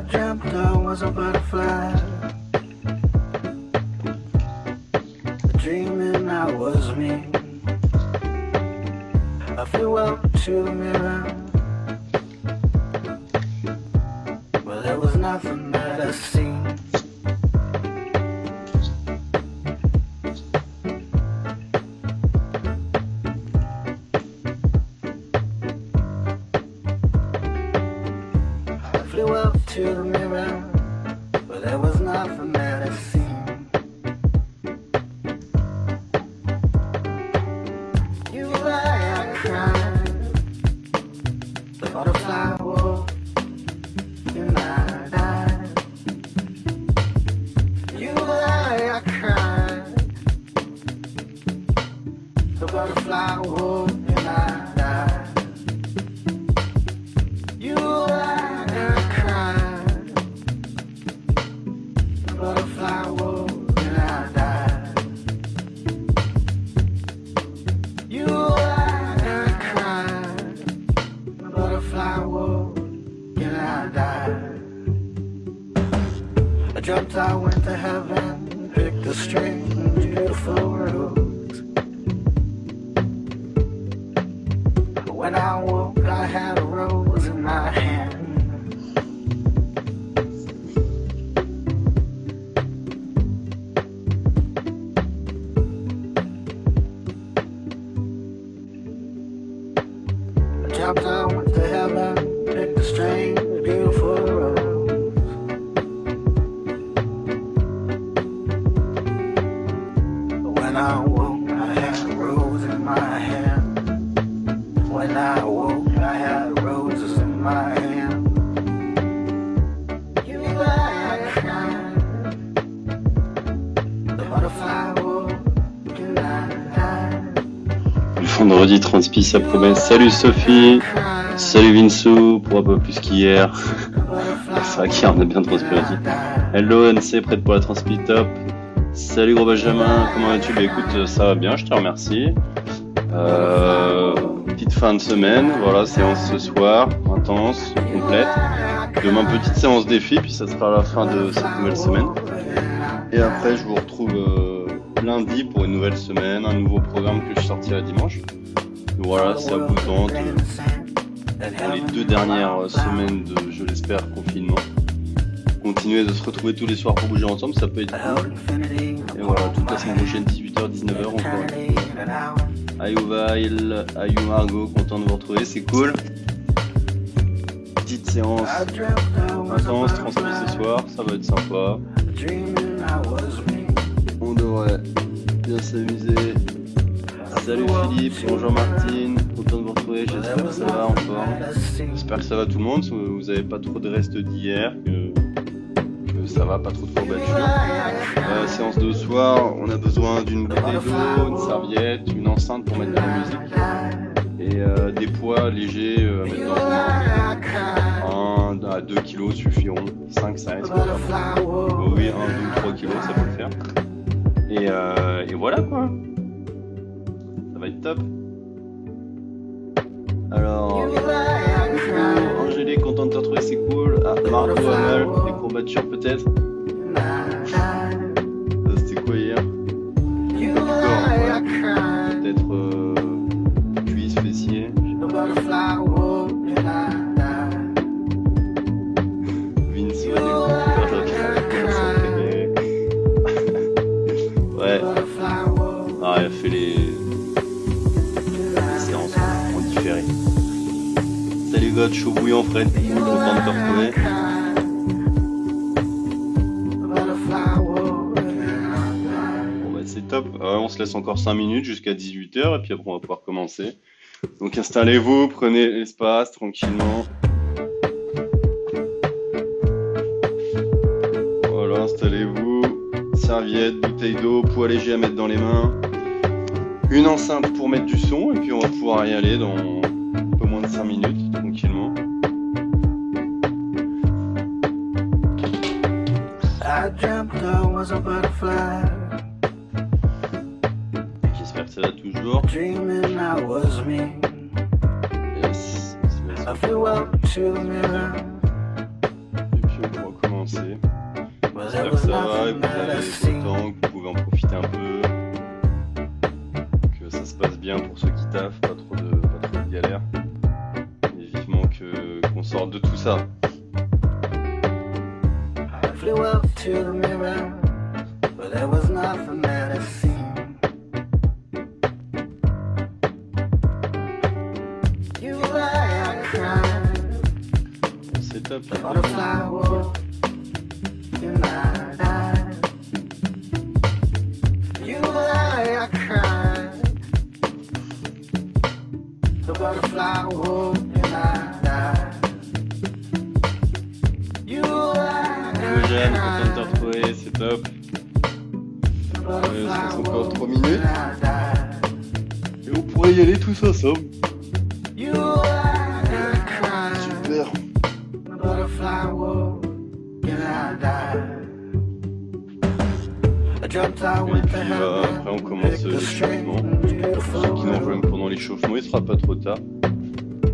dreamt I was a butterfly, dreaming I was me. I flew up to the mirror, but there was nothing that I seen. Flew up to the mirror, but there was nothing that I seen. You lie, I cried, the butterfly woke, and I died. You lie, I cried, the butterfly woke, and I died. You lie. Butterfly woke and I died. You lied and I cried. The butterfly woke and I died. I dreamt I went to heaven, picked a string, beautiful rose. When I woke, I had a rose in my hand. Jumped I went to heaven, picked a string, a beautiful rose. When I woke, I had a rose in my hand. When I woke, I had roses in my hand. You lie, I cried. The butterfly woke and I died. Vendredi transpi sa promesse. Salut Sophie, salut Vinsou, pour un peu plus qu'hier. C'est vrai qu'hier on a bien transpiré aussi. Hello NC, prête pour la transpi top. Salut gros Benjamin, comment vas-tu? Bah écoute, ça va bien, je te remercie. Petite fin de semaine, voilà, séance ce soir, intense, complète. Demain petite séance défi, puis ça sera la fin de cette nouvelle semaine. Et après je vous retrouve lundi pour une nouvelle semaine, un nouveau programme que je sortirai dimanche. Donc voilà, ça vous tente pour les 2 dernières semaines de, je l'espère, confinement. Continuer de se retrouver tous les soirs pour bouger ensemble, ça peut être cool. Et voilà, toute la semaine prochaine, 18h, 19h encore. Ayou Vail, Ayou Margot, content de vous retrouver, c'est cool. Petite séance intense, transmis ce soir, ça va être sympa. On devrait bien s'amuser. Salut Philippe, bonjour Martine, content de vous retrouver, j'espère que ça va encore. J'espère que ça va tout le monde, vous avez pas trop de reste d'hier, que ça va, pas trop de courbatures. Séance de soir, on a besoin d'une bouteille d'eau, une serviette, une enceinte pour mettre de la musique et des poids légers à mettre dans le 1 à 2 kilos suffiront, 5 ça reste. Oui, 1, 2 ou 3 kilos ça peut le faire. Et voilà quoi. Ça va être top. Alors, Angélique, content de te retrouver, c'est cool. Ah, Margot, Amal, des courbatures peut-être. C'était quoi hier? Du corps, ouais. Peut-être cuisse, fessier. Vince, ouais. Ah, elle a fait les séances en différé. Salut God, chaud bouillant Fred, content de te retrouver. Bon bah c'est top, on se laisse encore 5 minutes jusqu'à 18h et puis après on va pouvoir commencer. Donc installez-vous, prenez l'espace tranquillement. Voilà, installez-vous. Serviette, bouteille d'eau, poids léger à mettre dans les mains. Une enceinte pour mettre du son et puis on va pouvoir y aller dans un peu moins de 5 minutes tranquillement. J'espère que ça va toujours. Yes. But there J'espère que was ça va et nothing que vous that I avez beau seen. temps, que vous pouvez en profiter un peu, que ça se passe bien pour ceux qui taffent, pas trop de galères. Et vivement qu'on sorte de tout ça. I flew up to the mirror, but there was nothing that I seen. You lie, I cried. C'est top. The butterfly walked, and I died. You lie, I cried. The butterfly walked, and I died. You lie, I Jeanne, content de te cried. retrouver, c'est top. The Il butterfly reste encore walked, 3 minutes. and I died. Et on pourrait y aller tous ensemble. You lie, I cried. Super. The butterfly walked, and I died. I jumped out Et with puis the après on commence l'échauffement. Pour ceux qui nous rejoignent pendant l'échauffement, il sera pas trop tard.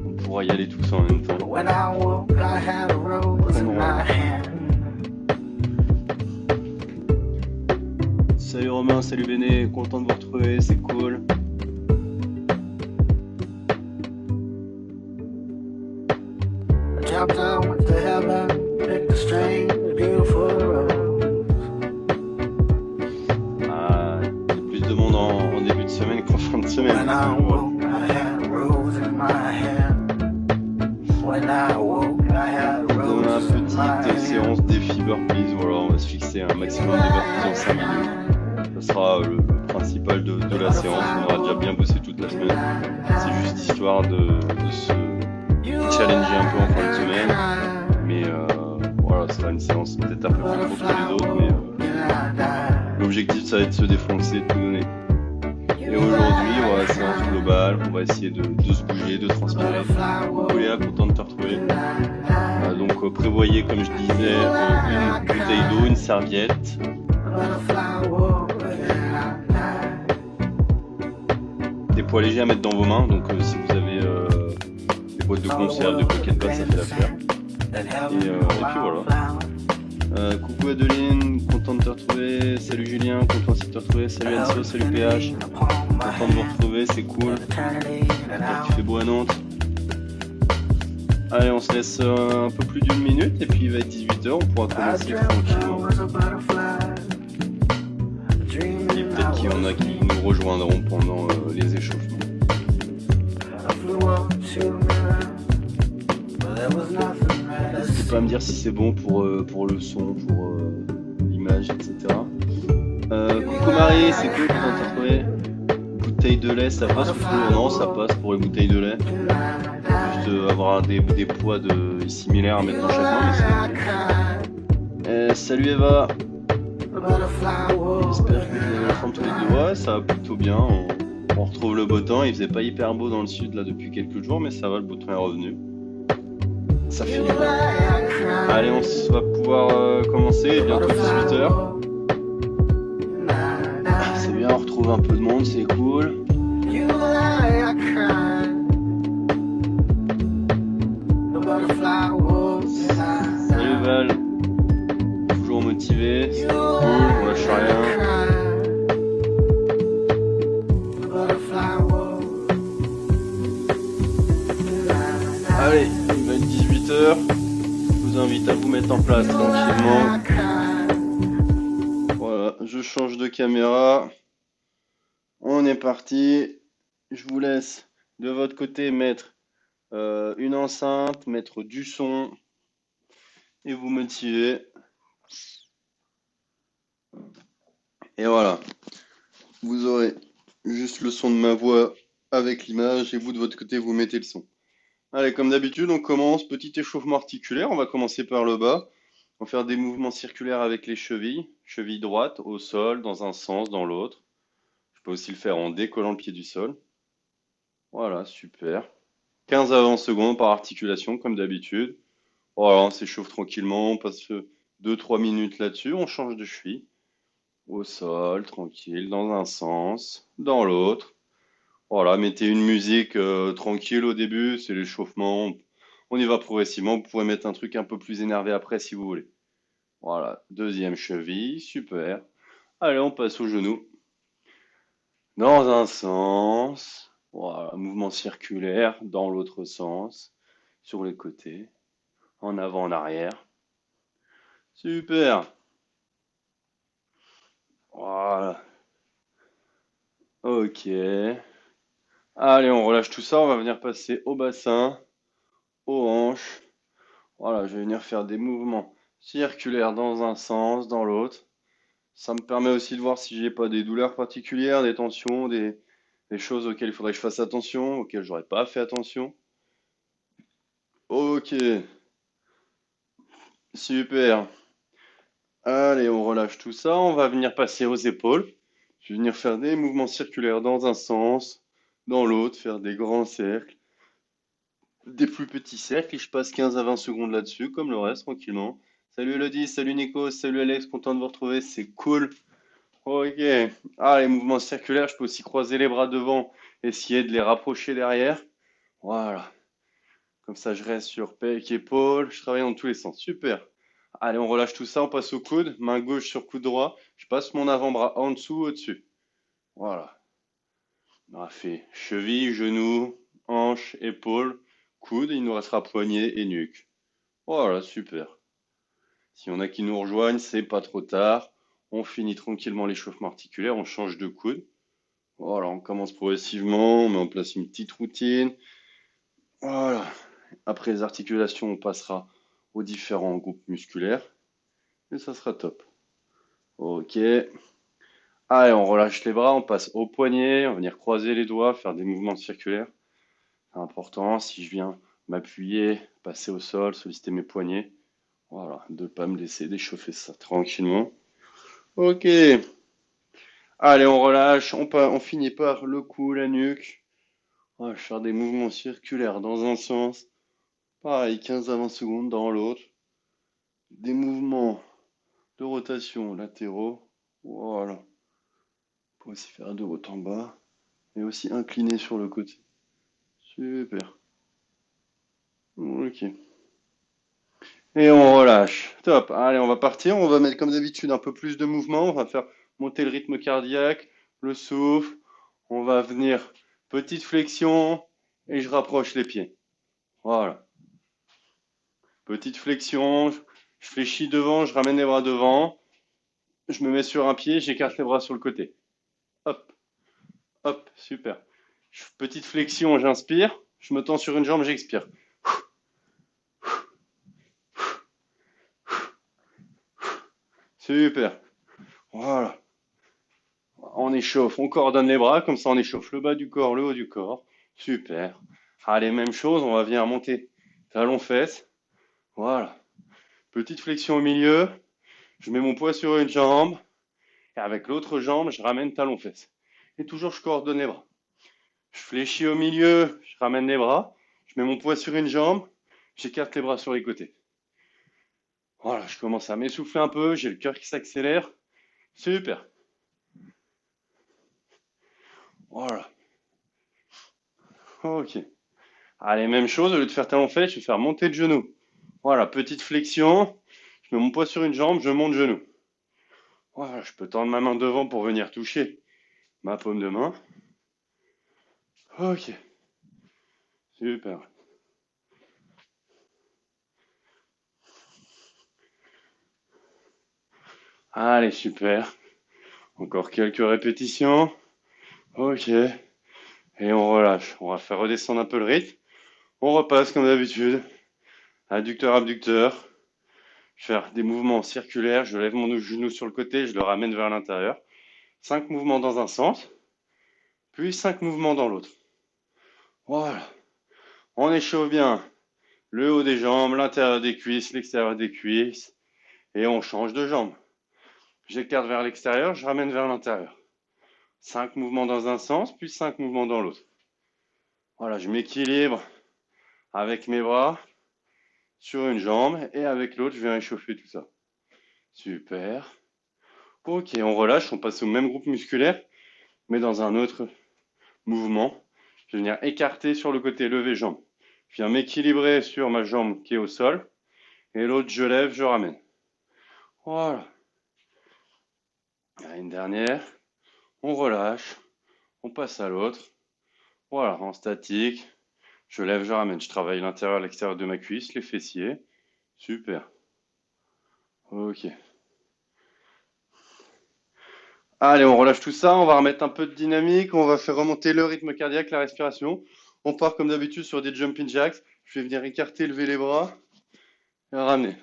On pourra y aller tous en même temps. When I woke, I had a rose in my hand. Salut Romain, salut Béné, content de vous retrouver, c'est cool. I jumped out with the heaven, picked a strange, beautiful rose. Ah, il y a plus de monde en début de semaine qu'en fin de semaine. When I woke, I had a rose in my hand. When I woke, I had a Demain, rose in my petite hand. séance défi burpees, voilà, on va se fixer un maximum de burpees en 5 minutes. Ça sera le principal de la séance, on aura déjà bien bossé toute la semaine. C'est juste histoire de se challenger un peu en fin de semaine. Mais voilà, ce sera une séance peut-être un peu plus courte que les autres, mais l'objectif ça va être de se défoncer, de tout donner. Et aujourd'hui, voilà, séance globale, on va essayer de se bouger, de transpirer. Léa, content de te retrouver. Donc prévoyez, comme je disais, une bouteille d'eau, une serviette. Des poids légers à mettre dans vos mains, donc si vous avez des boîtes de conserve, de coquettes pâtes, ça fait l'affaire. Et puis voilà. Coucou Adeline, content de te retrouver. Salut Julien, content de te retrouver. Salut Anso, salut PH. Content de vous retrouver, c'est cool. J'espère qu'il fait beau à Nantes. Allez, on se laisse un peu plus d'une minute et puis il va être 18h, on pourra commencer tranquillement. Et peut-être qu'il y en a qui nous rejoindront pendant les échauffements. N'hésitez pas à me dire si c'est bon pour le son, pour l'image, etc. Coucou Marie, c'est cool, comment t'as trouvé? Bouteille de lait, ça passe ou flou? Non, ça passe pour les bouteilles de lait. Juste avoir des poids similaires à mettre dans chaque main, mais c'est... salut Eva. J'espère que vous avez la forme tous les deux. Ouais, ça va plutôt bien. On retrouve le beau temps. Il faisait pas hyper beau dans le sud là depuis quelques jours, mais ça va, le beau temps est revenu. Ça fait du bien. Allez, on va pouvoir commencer. Bientôt 18h. C'est bien, on retrouve un peu de monde, c'est cool. Salut Val. Toujours motivé, c'est cool, on lâche rien. Allez, il va être 18h. Je vous invite à vous mettre en place tranquillement. Voilà, je change de caméra. On est parti. Je vous laisse de votre côté mettre une enceinte, mettre du son et vous motiver. Et voilà, vous aurez juste le son de ma voix avec l'image et vous de votre côté vous mettez le son. Allez, comme d'habitude, on commence, petit échauffement articulaire, on va commencer par le bas. On va faire des mouvements circulaires avec les chevilles, cheville droite au sol, dans un sens, dans l'autre. Je peux aussi le faire en décollant le pied du sol. Voilà, super. 15 à 20 secondes par articulation, comme d'habitude. Voilà, on s'échauffe tranquillement, on passe 2-3 minutes là-dessus, on change de cheville. Au sol, tranquille, dans un sens, dans l'autre. Voilà, mettez une musique tranquille au début, c'est l'échauffement. On y va progressivement. Vous pourrez mettre un truc un peu plus énervé après si vous voulez. Voilà, deuxième cheville, super. Allez, on passe au genou. Dans un sens, voilà, mouvement circulaire, dans l'autre sens, sur les côtés, en avant, en arrière. Super. Voilà. Ok. Allez, on relâche tout ça. On va venir passer au bassin, aux hanches. Voilà, je vais venir faire des mouvements circulaires dans un sens, dans l'autre. Ça me permet aussi de voir si j'ai pas des douleurs particulières, des tensions, des choses auxquelles il faudrait que je fasse attention, auxquelles j'aurais pas fait attention. Ok, super. Allez, on relâche tout ça. On va venir passer aux épaules. Je vais venir faire des mouvements circulaires dans un sens, dans l'autre, faire des grands cercles, des plus petits cercles. Et je passe 15 à 20 secondes là-dessus, comme le reste, tranquillement. Salut Elodie, salut Nico, salut Alex, content de vous retrouver, c'est cool. Ok. Ah, les mouvements circulaires, je peux aussi croiser les bras devant, essayer de les rapprocher derrière. Voilà. Comme ça, je reste sur pec, épaule. Je travaille dans tous les sens. Super. Allez, on relâche tout ça, on passe au coude. Main gauche sur coude droit. Je passe mon avant-bras en dessous, au-dessus. Voilà. On a fait cheville, genou, hanche, épaule, coude. Il nous restera poignet et nuque. Voilà, super. Si on a qui nous rejoignent, c'est pas trop tard. On finit tranquillement l'échauffement articulaire. On change de coude. Voilà, on commence progressivement. On met en place une petite routine. Voilà. Après les articulations, on passera aux différents groupes musculaires et ça sera top. Ok. Allez, on relâche les bras, on passe au poignet, on va venir croiser les doigts, faire des mouvements circulaires. C'est important, si je viens m'appuyer, passer au sol, solliciter mes poignets, voilà, de ne pas me laisser d'échauffer ça tranquillement. Ok. Allez, on relâche, on finit par le cou, la nuque. On va faire des mouvements circulaires dans un sens. Pareil, 15 à 20 secondes dans l'autre. Des mouvements de rotation latéraux. Voilà. On peut aussi faire de haut en bas. Et aussi incliné sur le côté. Super. Ok. Et on relâche. Top. Allez, on va partir. On va mettre comme d'habitude un peu plus de mouvement. On va faire monter le rythme cardiaque, le souffle. On va venir petite flexion et je rapproche les pieds. Voilà. Petite flexion. Je fléchis devant, je ramène les bras devant. Je me mets sur un pied, j'écarte les bras sur le côté. Hop, hop, super. Petite flexion, j'inspire. Je me tends sur une jambe, j'expire. Super. Voilà. On échauffe, on coordonne les bras, comme ça on échauffe le bas du corps, le haut du corps. Super. Allez, même chose, on va venir monter talons-fesses. Voilà. Petite flexion au milieu. Je mets mon poids sur une jambe. Et avec l'autre jambe, je ramène talons-fesses. Et toujours, je coordonne les bras. Je fléchis au milieu, je ramène les bras. Je mets mon poids sur une jambe. J'écarte les bras sur les côtés. Voilà, je commence à m'essouffler un peu. J'ai le cœur qui s'accélère. Super. Voilà. Ok. Allez, même chose, au lieu de faire talon fesse, je vais faire monter le genou. Voilà, petite flexion. Je mets mon poids sur une jambe, je monte le genou. Voilà, je peux tendre ma main devant pour venir toucher ma paume de main. Ok, super. Allez, super. Encore quelques répétitions. Ok. Et on relâche. On va faire redescendre un peu le rythme. On repasse comme d'habitude. Adducteur, abducteur. Je vais faire des mouvements circulaires. Je lève mon genou sur le côté, je le ramène vers l'intérieur. 5 mouvements dans un sens, puis 5 mouvements dans l'autre. Voilà. On échauffe bien le haut des jambes, l'intérieur des cuisses, l'extérieur des cuisses. Et on change de jambe. J'écarte vers l'extérieur, je ramène vers l'intérieur. 5 mouvements dans un sens, puis 5 mouvements dans l'autre. Voilà, je m'équilibre avec mes bras sur une jambe et avec l'autre, je viens échauffer tout ça. Super. Ok, on relâche, on passe au même groupe musculaire, mais dans un autre mouvement. Je vais venir écarter sur le côté, lever jambe. Je viens m'équilibrer sur ma jambe qui est au sol, et l'autre, je lève, je ramène. Voilà. Une dernière. On relâche. On passe à l'autre. Voilà, en statique. Je lève, je ramène. Je travaille l'intérieur, l'extérieur de ma cuisse, les fessiers. Super. Ok. Allez, on relâche tout ça. On va remettre un peu de dynamique. On va faire remonter le rythme cardiaque, la respiration. On part comme d'habitude sur des jumping jacks. Je vais venir écarter, lever les bras et ramener.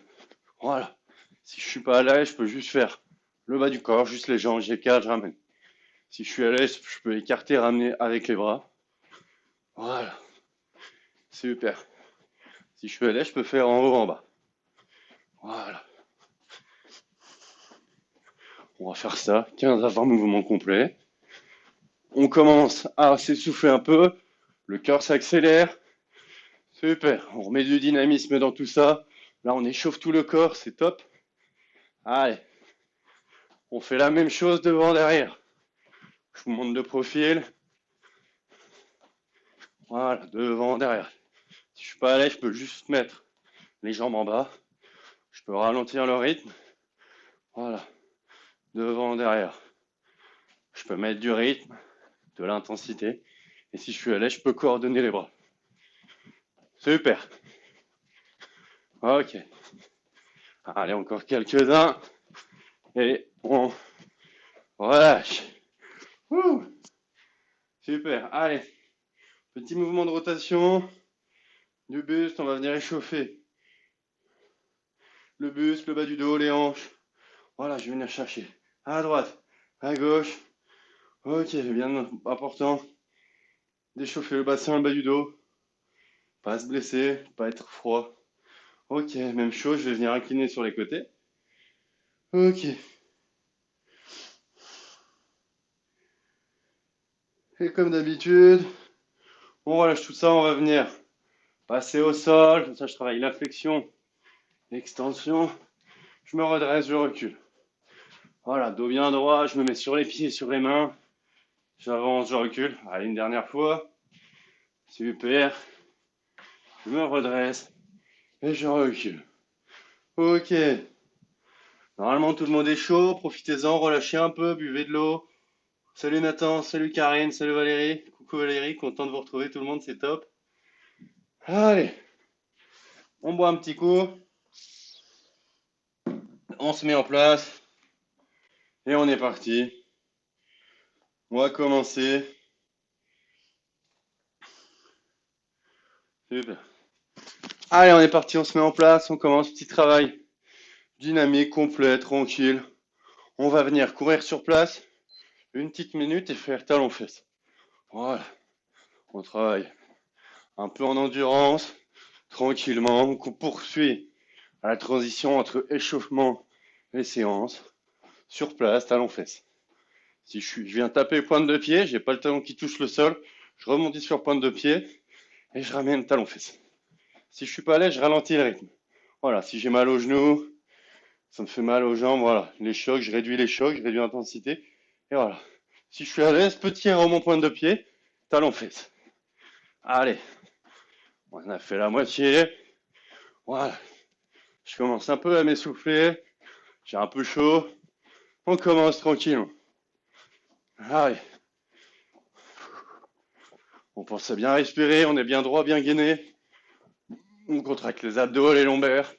Voilà. Si je suis pas à l'aise, je peux juste faire le bas du corps, juste les jambes, j'écarte, je ramène. Si je suis à l'aise, je peux écarter, ramener avec les bras. Voilà. Super. Si je suis à l'aise, je peux faire en haut, en bas. Voilà. On va faire ça, 15 à 20 mouvements complets. On commence à s'essouffler un peu. Le cœur s'accélère. Super. On remet du dynamisme dans tout ça. Là, on échauffe tout le corps, c'est top. Allez. On fait la même chose devant, derrière. Je vous montre de profil. Voilà, devant, derrière. Si je suis pas à l'aise, je peux juste mettre les jambes en bas. Je peux ralentir le rythme. Voilà, devant, derrière. Je peux mettre du rythme, de l'intensité. Et si je suis à l'aise, je peux coordonner les bras. Super. Ok. Allez, encore quelques-uns. Et on relâche. Ouh. Super. Allez. Petit mouvement de rotation. Du buste, on va venir échauffer le buste, le bas du dos, les hanches. Voilà, je vais venir chercher à droite, à gauche. Ok, bien important d'échauffer le bassin, le bas du dos. Pas se blesser, pas être froid. Ok, même chose, je vais venir incliner sur les côtés. Ok. Et comme d'habitude, on relâche tout ça, on va venir passer au sol. Comme ça, je travaille la flexion, l'extension. Je me redresse, je recule. Voilà, dos bien droit, je me mets sur les pieds, sur les mains. J'avance, je recule. Allez, une dernière fois. Super. Je me redresse et je recule. Ok. Normalement, tout le monde est chaud. Profitez-en, relâchez un peu, buvez de l'eau. Salut Nathan, salut Karine, salut Valérie. Coucou Valérie, content de vous retrouver tout le monde, c'est top. Allez, on boit un petit coup. On se met en place. Et on est parti. On va commencer. Super. Allez, on est parti, on se met en place. On commence, petit travail dynamique, complet, tranquille. On va venir courir sur place une petite minute et faire talon-fesse. Voilà. On travaille un peu en endurance, tranquillement. On poursuit à la transition entre échauffement et séance. Sur place, talon-fesse. Si je viens taper pointe de pied, j'ai pas le talon qui touche le sol, je remonte sur pointe de pied et je ramène talon-fesse. Si je suis pas à l'aise, je ralentis le rythme. Voilà, si j'ai mal aux genoux, ça me fait mal aux jambes, voilà. Les chocs, je réduis l'intensité. Et voilà. Si je suis à l'aise, petit remont pointe de pied, talon-fesse. Allez, on a fait la moitié. Voilà. Je commence un peu à m'essouffler. J'ai un peu chaud. On commence tranquillement. Allez. On pense à bien respirer, on est bien droit, bien gainé. On contracte les abdos, les lombaires.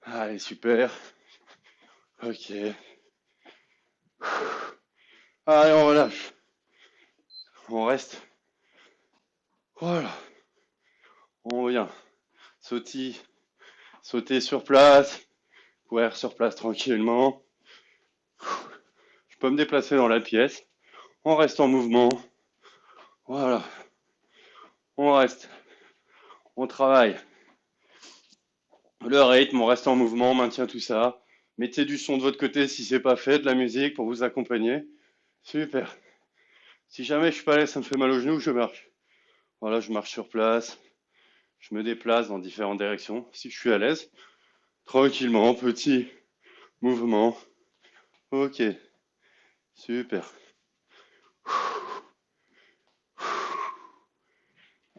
Allez, super. Ok. Allez, on relâche. On reste. Voilà. On vient. Sauter sur place. Courir sur place tranquillement. Je peux me déplacer dans la pièce. On reste en mouvement. Voilà. On reste. On travaille. Le rythme, on reste en mouvement, on maintient tout ça. Mettez du son de votre côté si c'est pas fait, de la musique pour vous accompagner. Super. Si jamais je suis pas à l'aise, ça me fait mal aux genoux, je marche. Voilà, je marche sur place. Je me déplace dans différentes directions. Si je suis à l'aise, tranquillement, petit mouvement. Ok. Super.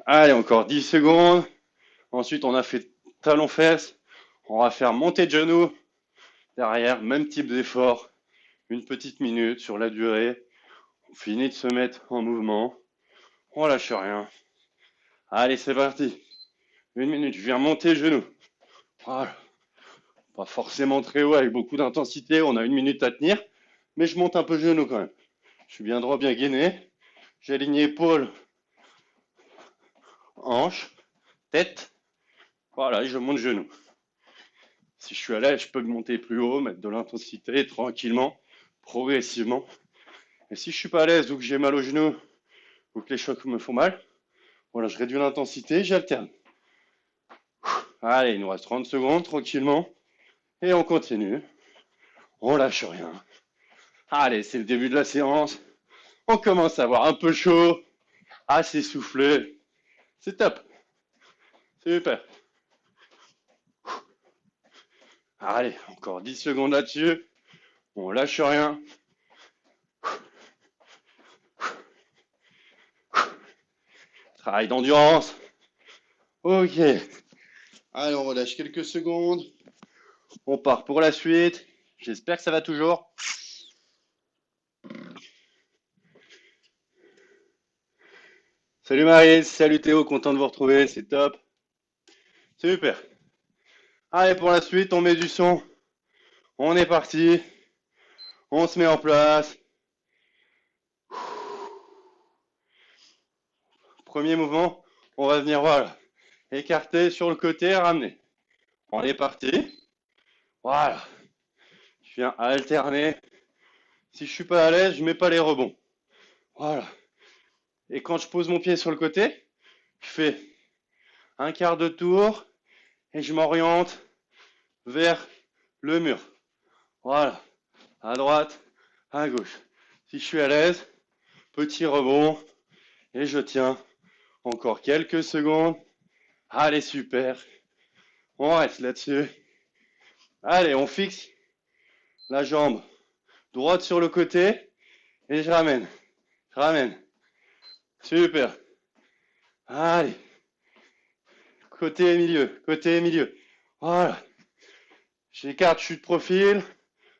Allez, encore 10 secondes. Ensuite, on a fait talon-fesse. On va faire montée de genoux, Derrière, même type d'effort, une petite minute sur la durée. On finit de se mettre en mouvement. On lâche rien. Allez, c'est parti. Une minute, je viens monter le genou. Voilà. Pas forcément très haut avec beaucoup d'intensité, on a une minute à tenir, mais je monte un peu le genou quand même. Je suis bien droit, bien gainé. J'aligne épaules, hanches, tête. Voilà, et je monte le genou. Si je suis à l'aise, je peux monter plus haut, mettre de l'intensité tranquillement, progressivement. Et si je suis pas à l'aise ou que j'ai mal au genou ou que les chocs me font mal, voilà, je réduis l'intensité, j'alterne. Allez, il nous reste 30 secondes tranquillement et on continue. On lâche rien. Allez, c'est le début de la séance. On commence à avoir un peu chaud, à s'essouffler. C'est top. Super. Allez, encore 10 secondes là-dessus. On lâche rien. Travail d'endurance. Ok. Allez, on relâche quelques secondes. On part pour la suite. J'espère que ça va toujours. Salut Marie, salut Théo, content de vous retrouver, c'est top. Super. Allez, pour la suite, on met du son. On est parti. On se met en place. Premier mouvement, on va venir, voilà, écarter sur le côté, ramener. On est parti. Voilà. Je viens alterner. Si je suis pas à l'aise, je mets pas les rebonds. Voilà. Et quand je pose mon pied sur le côté, je fais un quart de tour et je m'oriente vers le mur. Voilà. À droite, à gauche. Si je suis à l'aise, petit rebond et je tiens encore quelques secondes. Allez, super. On reste là-dessus. Allez, on fixe la jambe droite sur le côté et je ramène. Je ramène. Super. Allez. Côté et milieu. Côté et milieu. Voilà. J'écarte, je suis de profil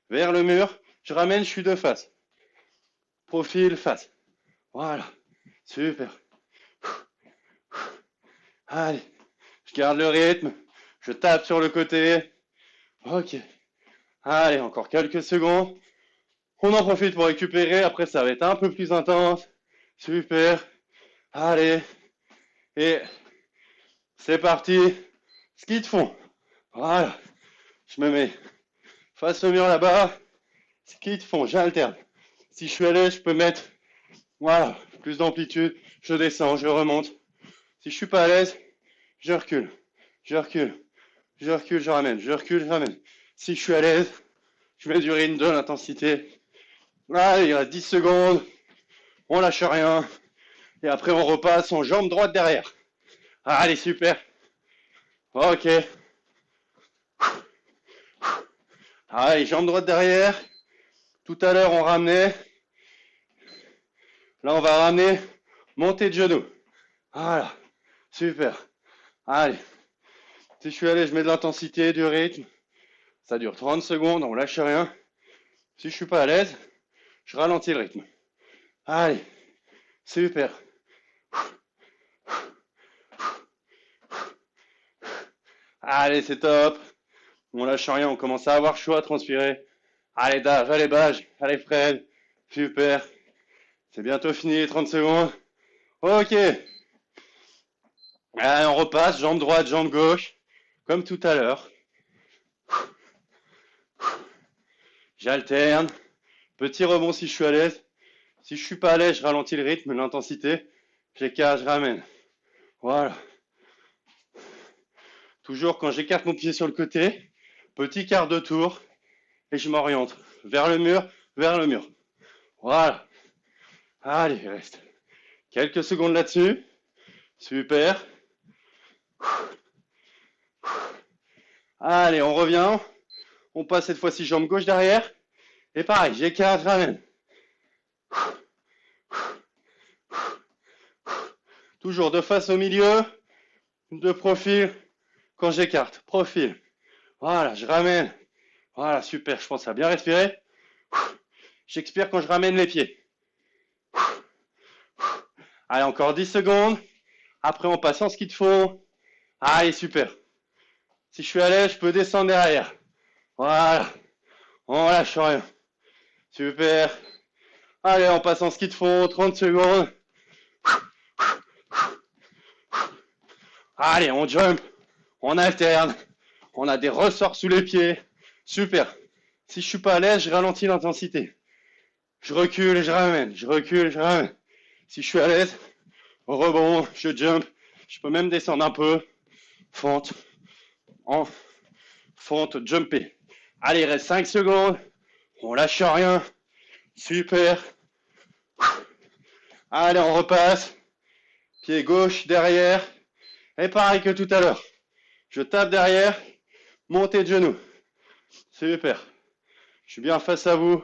vers le mur. Je ramène, je suis de face. Profil, face. Voilà. Super. Allez. Je garde le rythme. Je tape sur le côté. Ok. Allez, encore quelques secondes. On en profite pour récupérer. Après, ça va être un peu plus intense. Super. Allez. Et c'est parti. Ski de fond. Voilà. Je me mets face au mur là-bas. Ski de fond. J'alterne. Si je suis à l'aise, je peux mettre, voilà, plus d'amplitude. Je descends, je remonte. Si je suis pas à l'aise, je recule. Je recule. Je recule, je ramène. Je recule, je ramène. Si je suis à l'aise, je mets du rythme, de l'intensité. Allez, il reste 10 secondes. On lâche rien. Et après, on repasse en jambe droite derrière. Allez, super. Ok. Allez, jambe droite derrière. Tout à l'heure, on ramenait. Là, on va ramener montée de genou. Voilà. Super. Allez. Si je suis à l'aise, je mets de l'intensité, du rythme. Ça dure 30 secondes, on lâche rien. Si je suis pas à l'aise, je ralentis le rythme. Allez. Super. Allez, c'est top. On lâche rien, on commence à avoir chaud à transpirer. Allez, Dave, allez, Bage, allez, Fred. Super. C'est bientôt fini les 30 secondes. Ok. Allez, on repasse, jambe droite, jambe gauche. Comme tout à l'heure. J'alterne. Petit rebond si je suis à l'aise. Si je suis pas à l'aise, je ralentis le rythme, l'intensité. J'écarte, je ramène. Voilà. Toujours quand j'écarte mon pied sur le côté, petit quart de tour et je m'oriente vers le mur, vers le mur. Voilà. Allez, il reste quelques secondes là-dessus. Super. Allez, on revient. On passe cette fois-ci jambe gauche derrière. Et pareil, j'écarte, je ramène. Toujours de face au milieu, de profil quand j'écarte. Profil. Voilà, je ramène. Voilà, super, je pense à bien respirer. J'expire quand je ramène les pieds. Allez, encore 10 secondes. Après, on passe en ski de fond. Allez, super. Si je suis à l'aise, je peux descendre derrière. Voilà. On lâche rien. Super. Allez, on passe en ski de fond. 30 secondes. Allez, on jump. On alterne. On a des ressorts sous les pieds. Super. Si je suis pas à l'aise, je ralentis l'intensité. Je recule et je ramène. Je recule et je ramène. Si je suis à l'aise, au rebond, je jump. Je peux même descendre un peu. Fente. En fente, jumper. Allez, il reste 5 secondes. On lâche rien. Super. Allez, on repasse. Pied gauche derrière. Et pareil que tout à l'heure. Je tape derrière. Montée de genou. Super. Je suis bien face à vous.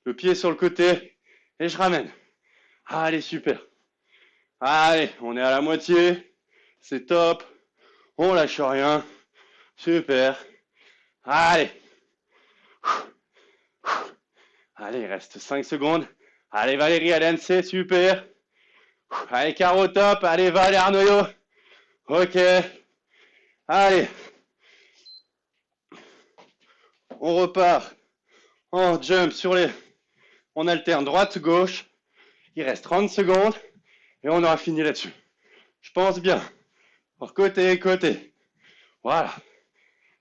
Le pied sur le côté. Et je ramène. Allez, super. Allez, on est à la moitié. C'est top. On lâche rien. Super. Allez. Allez, il reste 5 secondes. Allez, Valérie, allez, NC, super. Allez, Caro, top. Allez, Valérie, Arnoyo. Ok. Allez. On repart en jump sur les... On alterne droite-gauche. Il reste 30 secondes. Et on aura fini là-dessus. Je pense bien. Alors, côté. Voilà.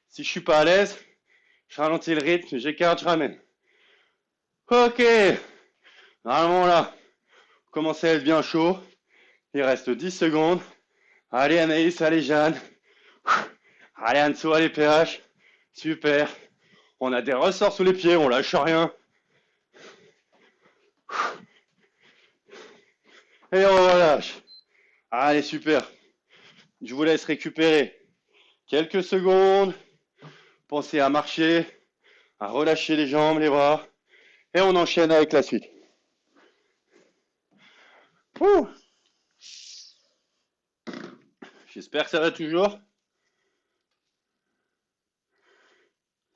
Si je suis pas à l'aise, je ralentis le rythme, j'écarte, je ramène. Ok. Normalement là, vous commencez à être bien chaud. Il reste 10 secondes. Allez Anaïs, allez Jeanne. Allez Anso, allez PH. Super. On a des ressorts sous les pieds, on lâche rien. Et on relâche. Allez, super. Je vous laisse récupérer quelques secondes. Pensez à marcher, à relâcher les jambes, les bras. Et on enchaîne avec la suite. Ouh. J'espère que ça va toujours.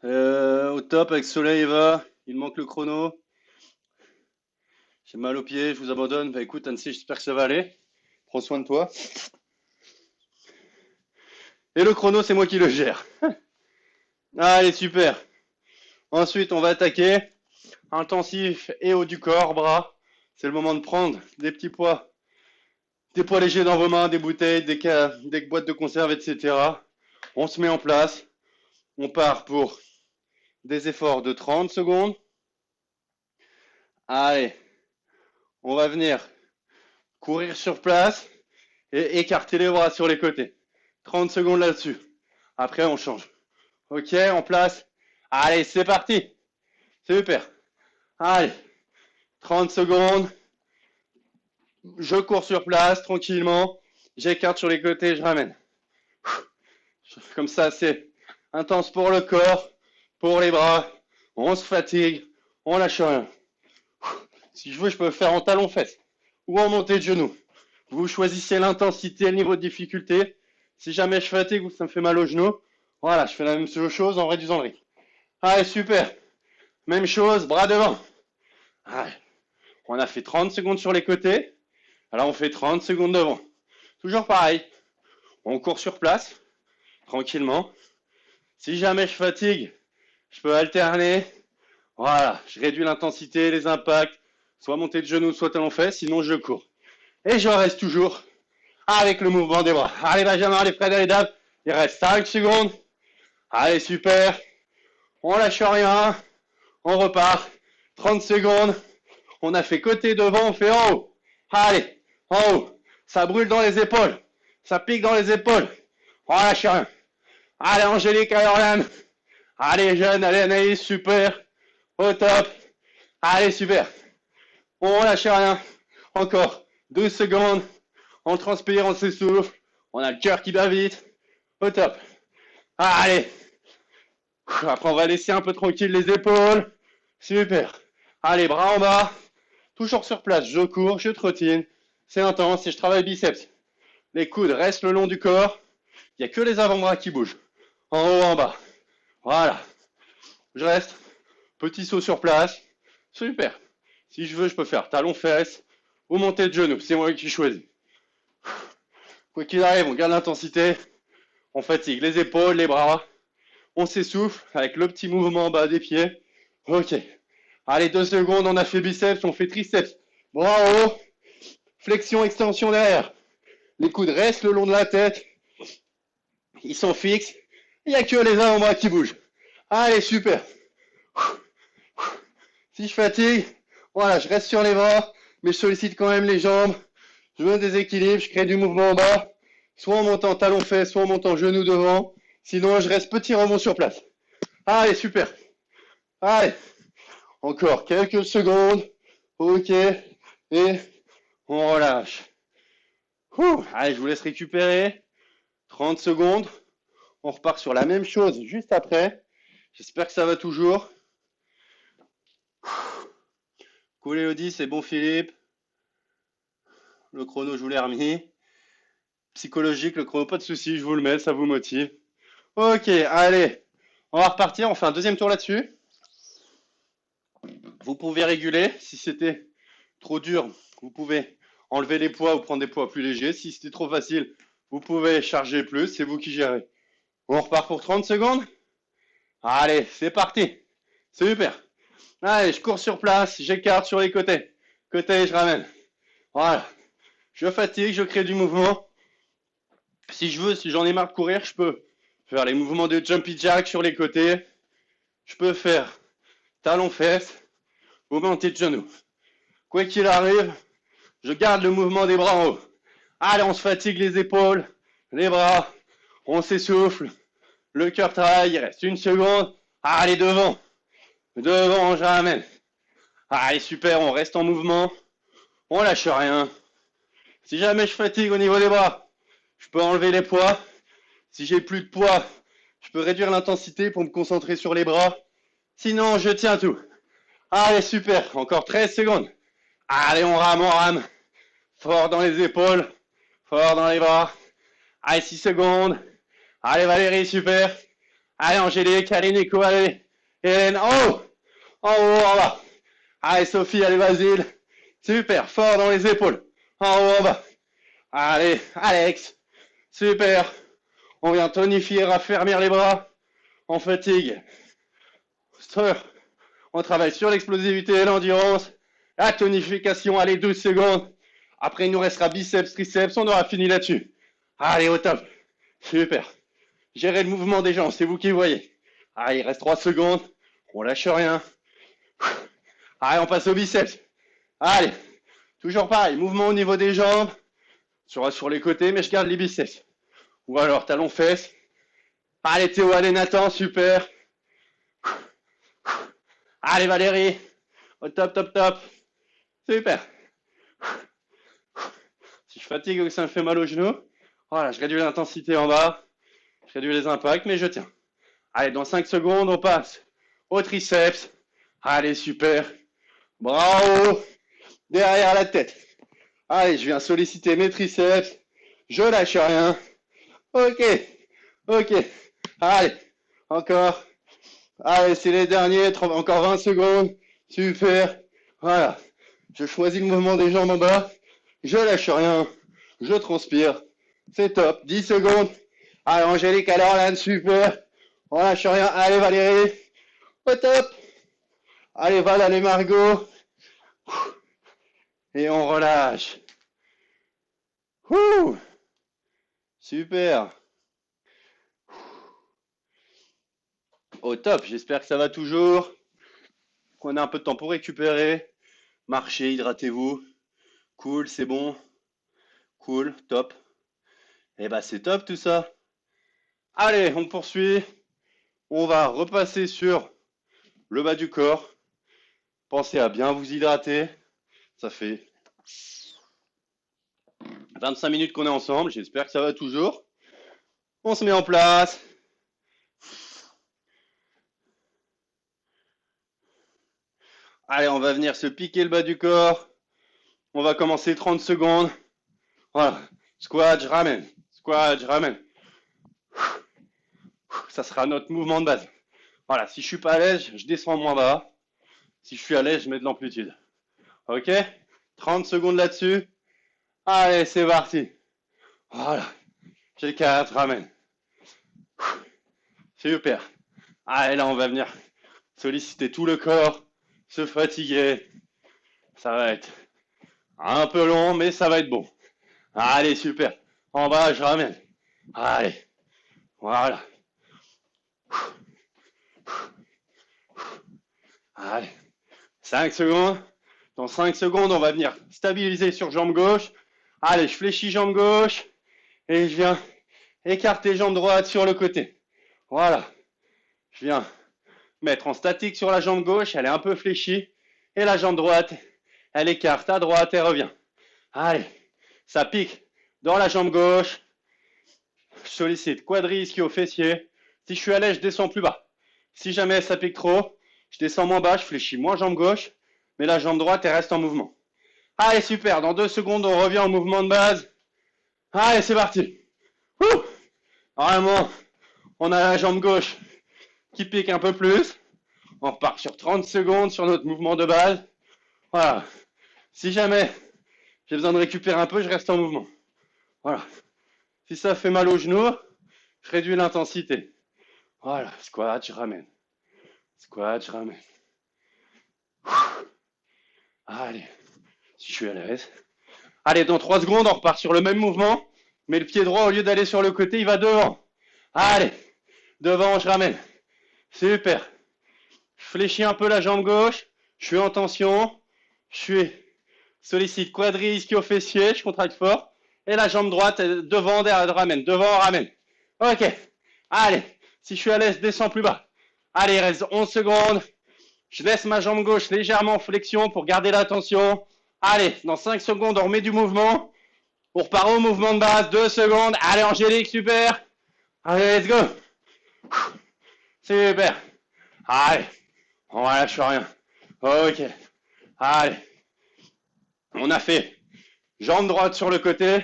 Au top avec Soleil, va. Il manque le chrono. J'ai mal aux pieds, je vous abandonne. Bah écoute, Annecy, j'espère que ça va aller. Prends soin de toi. Et le chrono, c'est moi qui le gère. Allez, super. Ensuite, on va attaquer. Intensif et haut du corps, bras. C'est le moment de prendre des petits poids. Des poids légers dans vos mains, des bouteilles, des boîtes de conserve, etc. On se met en place. On part pour des efforts de 30 secondes. Allez, on va venir courir sur place et écarter les bras sur les côtés. 30 secondes là-dessus. Après, on change. Ok, en place. Allez, c'est parti. Super. Allez, 30 secondes. Je cours sur place tranquillement. J'écarte sur les côtés, je ramène. Comme ça, c'est intense pour le corps, pour les bras. On se fatigue, on lâche rien. Si je veux, je peux faire en talon-fesse ou en montée de genoux. Vous choisissez l'intensité, le niveau de difficulté. Si jamais je fatigue ou ça me fait mal au genou, voilà, je fais la même chose en réduisant le rythme. Allez, super. Même chose, bras devant. Allez. On a fait 30 secondes sur les côtés. Alors on fait 30 secondes devant. Toujours pareil. On court sur place, tranquillement. Si jamais je fatigue, je peux alterner. Voilà, je réduis l'intensité, les impacts, soit montée de genoux, soit talon-fesse, sinon je cours. Et je reste toujours avec le mouvement des bras. Allez Benjamin, allez Fred, allez Dave. Il reste 5 secondes. Allez, super. On lâche rien. On repart. 30 secondes. On a fait côté devant, on fait en haut. Allez, en haut. Ça brûle dans les épaules. Ça pique dans les épaules. On lâche rien. Allez Angélique, allez Oriane. Allez Jeanne, allez Anaïs, super. Au top. Allez, super. On lâche rien. Encore 12 secondes. On transpire, on s'essouffle. On a le cœur qui bat vite. Au top. Allez. Après, on va laisser un peu tranquille les épaules. Super. Allez, bras en bas. Toujours sur place. Je cours, je trottine. C'est intense et je travaille biceps. Les coudes restent le long du corps. Il n'y a que les avant-bras qui bougent. En haut, en bas. Voilà. je reste. Petit saut sur place. Super. Si je veux, je peux faire talon-fesse ou montée de genou. C'est moi qui choisis. Quoi qu'il arrive, on garde l'intensité. On fatigue les épaules, les bras. On s'essouffle avec le petit mouvement en bas des pieds. Ok. Allez, 2 secondes, on a fait biceps, on fait triceps. Bras en haut. Flexion, extension derrière. Les coudes restent le long de la tête. Ils sont fixes. Il n'y a que les avant-bras qui bougent. Allez, super. Si je fatigue, voilà, je reste sur les bras, mais je sollicite quand même les jambes. Je me déséquilibre, je crée du mouvement en bas. Soit en montant talon-fesse, soit en montant genou devant. Sinon, je reste petit remont sur place. Allez, super. Allez. Encore quelques secondes. Ok. Et on relâche. Allez, je vous laisse récupérer. 30 secondes. On repart sur la même chose juste après. J'espère que ça va toujours. Coulez Audi, c'est bon Philippe. Le chrono, je vous l'ai remis. Psychologique, le chrono, pas de souci, je vous le mets, ça vous motive. Ok, allez. On va repartir, on fait un deuxième tour là-dessus. Vous pouvez réguler. Si c'était trop dur, vous pouvez enlever les poids ou prendre des poids plus légers. Si c'était trop facile, vous pouvez charger plus. C'est vous qui gérez. On repart pour 30 secondes. Allez, c'est parti. Super. Allez, je cours sur place, j'écarte sur les côtés. Côté, je ramène. Voilà. Je fatigue, je crée du mouvement. Si je veux, si j'en ai marre de courir, je peux faire les mouvements de jumpy jack sur les côtés. Je peux faire talon-fesse ou montée de genou. Quoi qu'il arrive, je garde le mouvement des bras en haut. Allez, on se fatigue les épaules, les bras, on s'essouffle. Le cœur travaille, il reste 1 seconde. Allez, devant. Devant, je ramène. Allez, super, on reste en mouvement. On lâche rien. Si jamais je fatigue au niveau des bras, je peux enlever les poids. Si j'ai plus de poids, je peux réduire l'intensité pour me concentrer sur les bras. Sinon, je tiens tout. Allez, super. Encore 13 secondes. Allez, on rame, on rame. Fort dans les épaules. Fort dans les bras. Allez, 6 secondes. Allez, Valérie, super. Allez, Angélique. Allez, Nico. Allez, Hélène. En haut. En haut, en bas. Allez, Sophie. Allez, Basile. Super. Fort dans les épaules. En haut, en bas. Allez, Alex. Super. On vient tonifier, raffermir les bras. On fatigue. On travaille sur l'explosivité et l'endurance. La tonification, allez, 12 secondes. Après, il nous restera biceps, triceps. On aura fini là-dessus. Allez, au top. Super. Gérez le mouvement des jambes, c'est vous qui voyez. Allez, il reste 3 secondes. On lâche rien. Allez, on passe au biceps. Allez. Toujours pareil, mouvement au niveau des jambes. Sur les côtés, mais je garde les biceps. Ou alors, talon-fesse. Allez, Théo, allez, Nathan, super. Allez, Valérie. Au top, top, top. Super. Si je fatigue ou que ça me fait mal au genou, voilà, je réduis l'intensité en bas. Je réduis les impacts, mais je tiens. Allez, dans 5 secondes, on passe au triceps. Allez, super. Bras haut. Derrière la tête. Allez, je viens solliciter mes triceps. Je lâche rien. Ok. Ok. Allez. Encore. Allez, c'est les derniers. Encore 20 secondes. Super. Voilà. Je choisis le mouvement des jambes en bas. Je lâche rien. Je transpire. C'est top. 10 secondes. Allez, Angélique, allez, Orlane, super. On lâche rien. Allez, Valérie. Au top. Allez, Val, allez, Margot. Et on relâche. Ouh. Super. Au top, j'espère que ça va toujours. Prenez un peu de temps pour récupérer. Marchez, hydratez-vous. Cool, c'est bon. Cool, top. Eh ben c'est top tout ça. Allez, on poursuit. On va repasser sur le bas du corps. Pensez à bien vous hydrater. Ça fait 25 minutes qu'on est ensemble. J'espère que ça va toujours. On se met en place. Allez, on va venir se piquer le bas du corps. On va commencer 30 secondes. Voilà. Squat, je ramène. Squat, je ramène. Ça sera notre mouvement de base. Voilà, si je suis pas à l'aise, je descends moins bas. Si je suis à l'aise, je mets de l'amplitude. Ok? 30 secondes là-dessus. Allez, c'est parti. Voilà. J'ai 4, ramène. Super. Allez, là, on va venir solliciter tout le corps, se fatiguer. Ça va être un peu long, mais ça va être bon. Allez, super. En bas, je ramène. Allez. Voilà. Allez. 5 secondes. Dans 5 secondes, on va venir stabiliser sur jambe gauche. Allez, je fléchis jambe gauche. Et je viens écarter jambe droite sur le côté. Voilà. Je viens mettre en statique sur la jambe gauche. Elle est un peu fléchie. Et la jambe droite, elle écarte à droite et revient. Allez. Ça pique dans la jambe gauche. Je sollicite quadri, ischio, fessier. Si je suis à l'aise, je descends plus bas. Si jamais ça pique trop, je descends moins bas, je fléchis moins jambe gauche, mais la jambe droite, elle reste en mouvement. Allez, super. Dans 2 secondes, on revient au mouvement de base. Allez, c'est parti. Ouh. Vraiment, on a la jambe gauche qui pique un peu plus. On repart sur 30 secondes sur notre mouvement de base. Voilà. Si jamais j'ai besoin de récupérer un peu, je reste en mouvement. Voilà. Si ça fait mal au genou, je réduis l'intensité. Voilà, squat, je ramène. Squat, je ramène. Allez, si je suis à l'aise. Allez, dans 3 secondes, on repart sur le même mouvement, mais le pied droit, au lieu d'aller sur le côté, il va devant. Allez, devant, je ramène. Super. Je fléchis un peu la jambe gauche, je suis en tension, je sollicite quadri, ischio-fessier, je contracte fort, et la jambe droite, devant, derrière, ramène, devant, ramène. Ok, allez, si je suis à l'aise, descends plus bas. Allez, il reste 11 secondes. Je laisse ma jambe gauche légèrement en flexion pour garder la tension. Allez, dans 5 secondes, on remet du mouvement. On repart au mouvement de base. 2 secondes. Allez, Angélique, super. Allez, let's go. Super. Allez, on lâche rien. Ok. Allez. On a fait jambe droite sur le côté,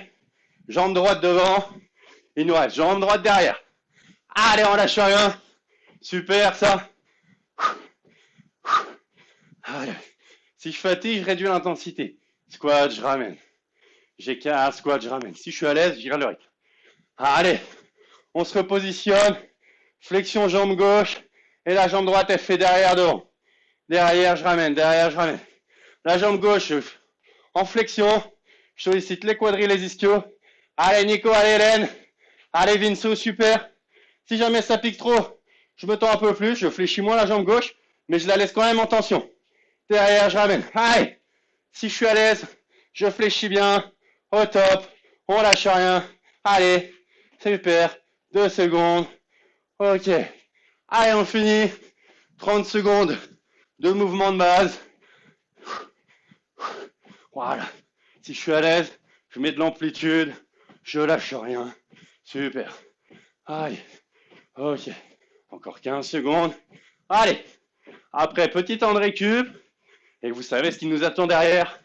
jambe droite devant. Il nous reste jambe droite derrière. Allez, on lâche rien. Super, ça. Allez. Si je fatigue, je réduis l'intensité. Squat, je ramène. J'écarte, squat, je ramène. Si je suis à l'aise, j'irai le rythme. Allez, on se repositionne. Flexion jambe gauche. Et la jambe droite, elle fait derrière, devant. Derrière, je ramène. Derrière, je ramène. La jambe gauche, en flexion. Je sollicite les quadris, les ischios. Allez, Nico, allez, Hélène. Allez, Vinso, super. Si jamais ça pique trop, je me tends un peu plus. Je fléchis moins la jambe gauche, mais je la laisse quand même en tension. Derrière, je ramène. Allez, si je suis à l'aise, je fléchis bien. Au top. On lâche rien. Allez, super. 2 secondes. Ok. Allez, on finit. 30 secondes de mouvement de base. Voilà. Si je suis à l'aise, je mets de l'amplitude. Je lâche rien. Super. Allez. Ok. Encore 15 secondes. Allez. Après, petit temps de récup. Et vous savez ce qui nous attend derrière.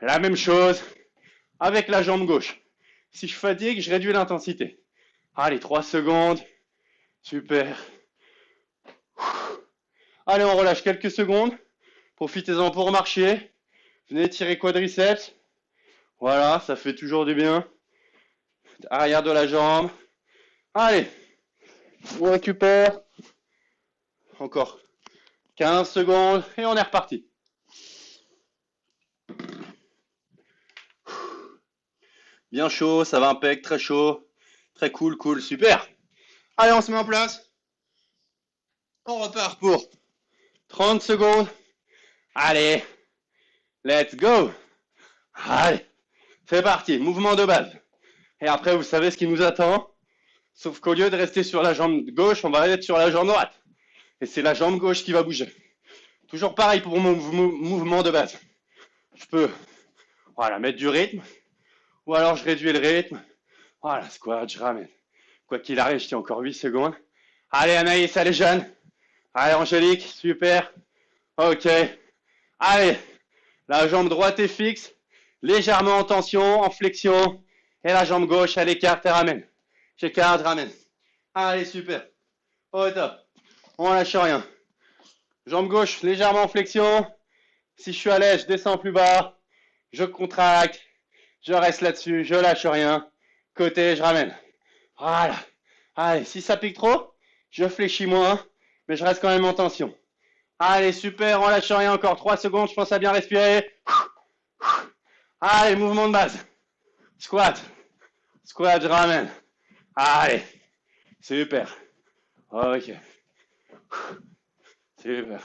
La même chose avec la jambe gauche. Si je fatigue, je réduis l'intensité. Allez, 3 secondes. Super. Allez, on relâche quelques secondes. Profitez-en pour marcher. Venez tirer quadriceps. Voilà, ça fait toujours du bien. Arrière de la jambe. Allez, on récupère. Encore 15 secondes et on est reparti. Bien chaud, ça va impec, très chaud. Très cool, cool, super. Allez, on se met en place. On repart pour 30 secondes. Allez, let's go. Allez, c'est parti, mouvement de base. Et après, vous savez ce qui nous attend. Sauf qu'au lieu de rester sur la jambe gauche, on va être sur la jambe droite. Et c'est la jambe gauche qui va bouger. Toujours pareil pour mon mouvement de base. Je peux voilà, mettre du rythme. Ou alors je réduis le rythme. Voilà, squat, je ramène. Quoi qu'il arrive, je tiens encore 8 secondes. Allez Anaïs, allez Jeanne. Allez Angélique, super. Ok. Allez, la jambe droite est fixe. Légèrement en tension, en flexion. Et la jambe gauche, elle écarte et ramène. J'écarte, ramène. Allez, super. Au top. On lâche rien. Jambe gauche légèrement en flexion. Si je suis à l'aise, je descends plus bas. Je contracte. Je reste là-dessus. Je lâche rien. Côté, je ramène. Voilà. Allez, si ça pique trop, je fléchis moins, mais je reste quand même en tension. Allez, super, on lâche rien, encore 3 secondes, je pense à bien respirer. Allez, mouvement de base. Squat. Squat, je ramène. Allez. Super. Ok. Super.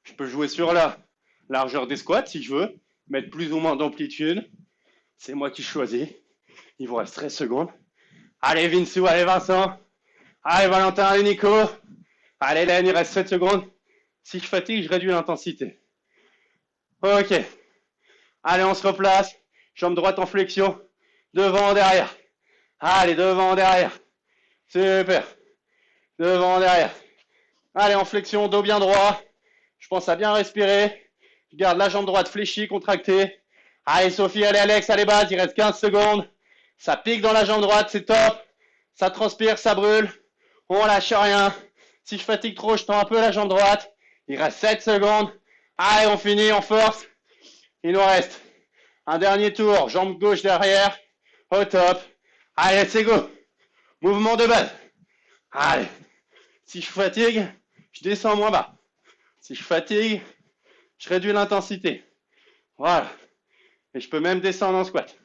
Je peux jouer sur la largeur des squats si je veux, mettre plus ou moins d'amplitude. C'est moi qui choisis. Il vous reste 13 secondes. Allez, Vinsou, allez, Vincent. Allez, Valentin, allez, Nico. Allez, Hélène, il reste 7 secondes. Si je fatigue, je réduis l'intensité. Ok. Allez, on se replace. Jambe droite en flexion. Devant, derrière. Allez, devant, derrière. Super. Devant, derrière. Allez, en flexion, dos bien droit. Je pense à bien respirer. Je garde la jambe droite fléchie, contractée. Allez, Sophie, allez, Alex, allez, bas. Il reste 15 secondes. Ça pique dans la jambe droite, c'est top. Ça transpire, ça brûle. On lâche rien. Si je fatigue trop, je tends un peu la jambe droite. Il reste 7 secondes. Allez, on finit, on force. Il nous reste un dernier tour. Jambe gauche derrière. Au top. Allez, c'est go. Mouvement de base. Allez. Si je fatigue, je descends moins bas. Si je fatigue, je réduis l'intensité. Voilà. Et je peux même descendre en squat.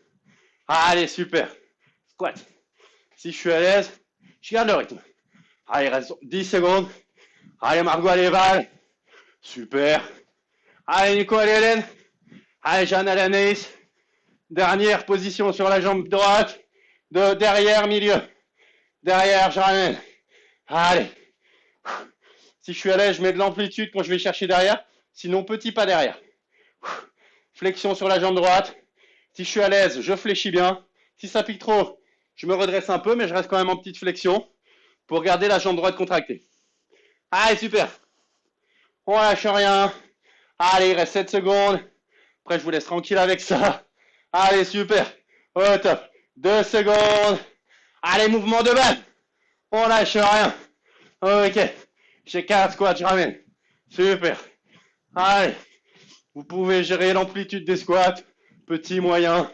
Allez, super. Squat. Si je suis à l'aise, je garde le rythme. Allez, il reste 10 secondes. Allez, Margot, allez, Val. Super. Allez, Nico, allez, Hélène. Allez, Jeanne, allez, Anaïs. Dernière position sur la jambe droite. De derrière, milieu. Derrière, je ramène. Allez. Si je suis à l'aise, je mets de l'amplitude quand je vais chercher derrière. Sinon, petit pas derrière. Flexion sur la jambe droite. Si je suis à l'aise, je fléchis bien. Si ça pique trop, je me redresse un peu, mais je reste quand même en petite flexion pour garder la jambe droite contractée. Allez, super. On lâche rien. Allez, il reste 7 secondes. Après, je vous laisse tranquille avec ça. Allez, super. Au top. 2 secondes. Allez, mouvement de base. On lâche rien. Ok. J'ai 4 squats, je ramène. Super. Allez. Vous pouvez gérer l'amplitude des squats. Petit, moyen,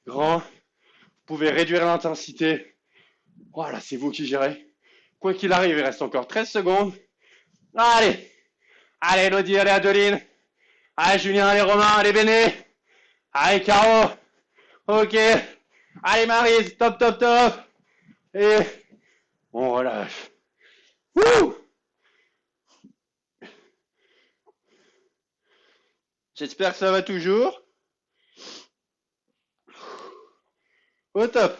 grand. Vous pouvez réduire l'intensité. Voilà, c'est vous qui gérez. Quoi qu'il arrive, il reste encore 13 secondes. Allez. Allez, Elodie, allez, Adeline. Allez, Julien, allez, Romain, allez, Béné. Allez, Caro. Ok. Allez, Maryse, top, top, top. Et on relâche. Wouh! J'espère que ça va toujours. Au top.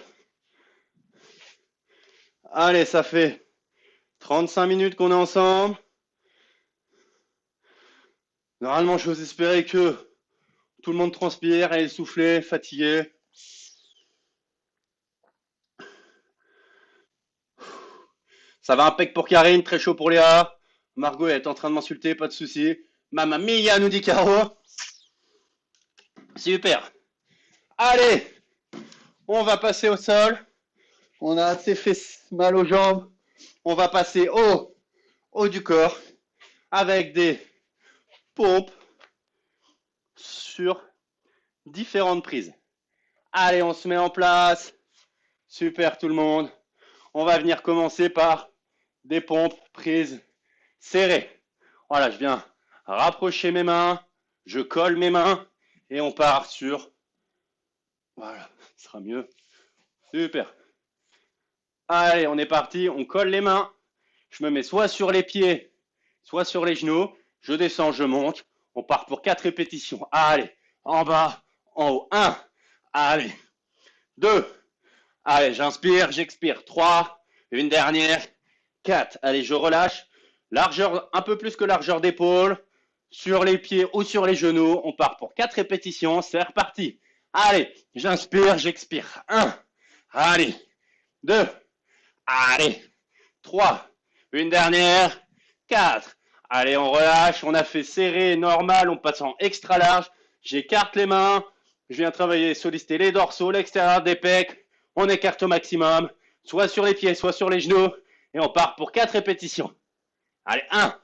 Allez, ça fait 35 minutes qu'on est ensemble. Normalement, j'ose espérer que tout le monde transpire, est essoufflé, fatigué. Ça va impec pour Karine, très chaud pour Léa. Margot est en train de m'insulter, pas de souci. Mamma mia, nous dit Caro. Super. Allez, on va passer au sol. On a assez fait mal aux jambes. On va passer au haut du corps avec des pompes sur différentes prises. Allez, on se met en place. Super tout le monde. On va venir commencer par des pompes prises serrées. Voilà, je viens rapprocher mes mains, je colle mes mains et on part sur... Voilà, ce sera mieux. Super. Allez, on est parti, on colle les mains. Je me mets soit sur les pieds, soit sur les genoux. Je descends, je monte. On part pour 4 répétitions. Allez, en bas, en haut. 1. Allez. 2. Allez, j'inspire, j'expire. 3. Une dernière. 4. Allez, je relâche. Largeur, un peu plus que largeur d'épaule. Sur les pieds ou sur les genoux. On part pour 4 répétitions. C'est reparti. Allez, j'inspire, j'expire. 1. Allez. 2. Allez. 3. Une dernière. 4. Allez, on relâche. On a fait serré, normal. On passe en extra large. J'écarte les mains. Je viens travailler, solliciter les dorsaux, l'extérieur des pecs. On écarte au maximum. Soit sur les pieds, soit sur les genoux. Et on part pour 4 répétitions. Allez, 1,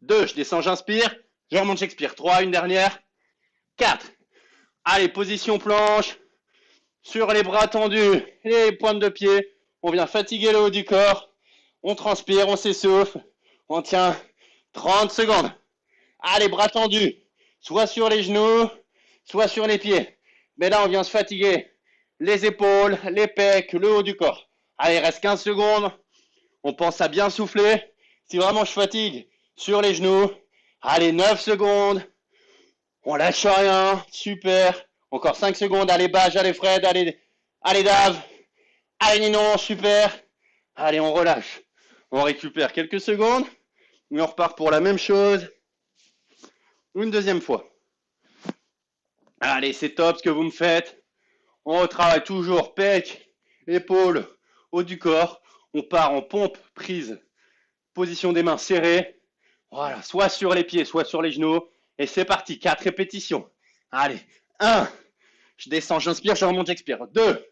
2, je descends, j'inspire. Je remonte, j'expire. 3, une dernière. 4. Allez, position planche. Sur les bras tendus, les pointes de pied. On vient fatiguer le haut du corps. On transpire, on s'essouffle. On tient 30 secondes. Allez, bras tendus. Soit sur les genoux, soit sur les pieds. Mais là, on vient se fatiguer. Les épaules, les pecs, le haut du corps. Allez, reste 15 secondes. On pense à bien souffler. Si vraiment je fatigue, sur les genoux. Allez, 9 secondes. On lâche rien. Super. Encore 5 secondes. Allez, Bage, allez, Fred, allez, Dave. Allez, Ninon, super. Allez, on relâche. On récupère quelques secondes. Et on repart pour la même chose. Une deuxième fois. Allez, c'est top ce que vous me faites. On retravaille toujours pec, épaules, haut du corps. On part en pompe, prise, position des mains serrées. Voilà, soit sur les pieds, soit sur les genoux. Et c'est parti, 4 répétitions. Allez, 1. Je descends, j'inspire, je remonte, j'expire. 2.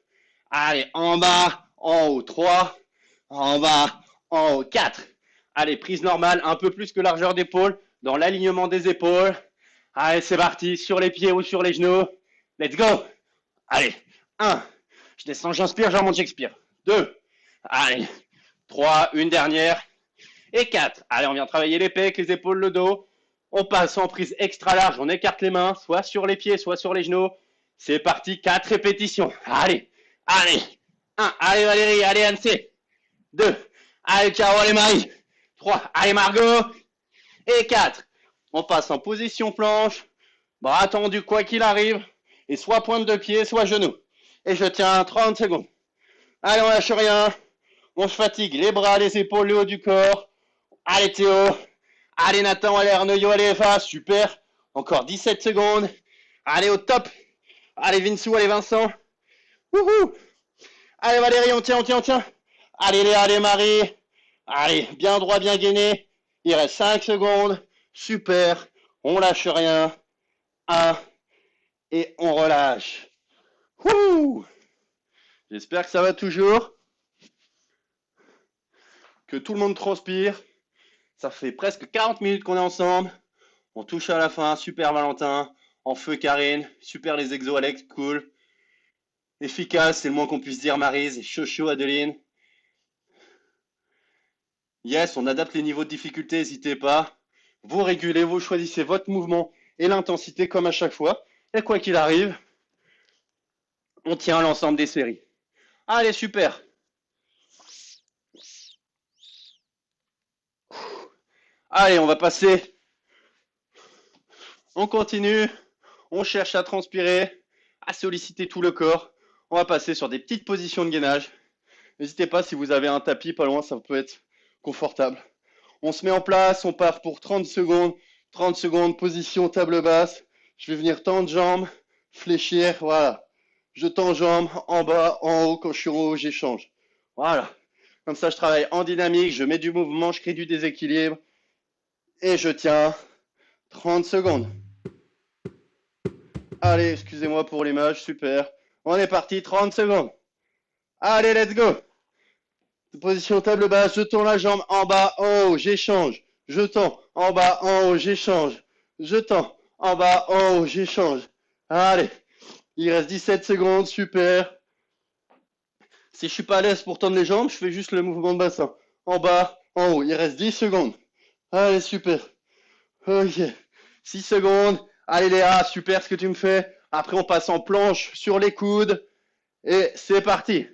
Allez, en bas, en haut. 3. En bas, en haut. 4. Allez, prise normale, un peu plus que largeur d'épaule, dans l'alignement des épaules. Allez, c'est parti, sur les pieds ou sur les genoux. Let's go. Allez, 1. Je descends, j'inspire, je remonte, j'expire. 2. Allez, 3, une dernière. Et 4. Allez, on vient travailler les pecs, les épaules, le dos. On passe en prise extra large, on écarte les mains, soit sur les pieds, soit sur les genoux. C'est parti, 4 répétitions. Allez, allez. 1. Allez Valérie, allez Anne-C. 2. Allez Caro, allez Marie. 3. Allez Margot. Et 4. On passe en position planche. Bras tendus quoi qu'il arrive. Et soit pointe de pied, soit genou. Et je tiens 30 secondes. Allez, on lâche rien. On se fatigue. Les bras, les épaules, le haut du corps. Allez Théo. Allez Nathan, allez Arnaud, allez Eva. Super. Encore 17 secondes. Allez au top. Allez Vinsou, allez Vincent. Wouhou. Allez Valérie, on tient, on tient, on tient. Allez Léa, allez Marie. Allez, bien droit, bien gainé. Il reste 5 secondes. Super. On lâche rien. 1. Et on relâche. Wouh. J'espère que ça va toujours. Que tout le monde transpire. Ça fait presque 40 minutes qu'on est ensemble. On touche à la fin. Super Valentin. En feu Karine. Super les exos Alex. Cool. Efficace, c'est le moins qu'on puisse dire Maryse. Chaud chaud Adeline. Yes, on adapte les niveaux de difficulté, n'hésitez pas. Vous régulez, vous choisissez votre mouvement et l'intensité comme à chaque fois. Et quoi qu'il arrive, on tient l'ensemble des séries. Allez, super. Allez, on va passer. On continue. On cherche à transpirer, à solliciter tout le corps. On va passer sur des petites positions de gainage. N'hésitez pas, si vous avez un tapis pas loin, ça peut être confortable. On se met en place, on part pour 30 secondes. 30 secondes, position table basse. Je vais venir tendre jambes, fléchir, voilà. Je tends jambes, en bas, en haut, quand je suis en haut, j'échange. Voilà. Comme ça, je travaille en dynamique, je mets du mouvement, je crée du déséquilibre. Et je tiens 30 secondes. Allez, excusez-moi pour l'image, super. On est parti, 30 secondes. Allez, let's go. Position table basse, je tends la jambe en bas, en haut, j'échange. Je tends en bas, en haut, j'échange. Je tends en bas, en haut, j'échange. Allez, il reste 17 secondes, super. Si je suis pas à l'aise pour tendre les jambes, je fais juste le mouvement de bassin. En bas, en haut, il reste 10 secondes. Allez, super. Ok, 6 secondes. Allez Léa, super ce que tu me fais. Après, on passe en planche sur les coudes. Et c'est parti.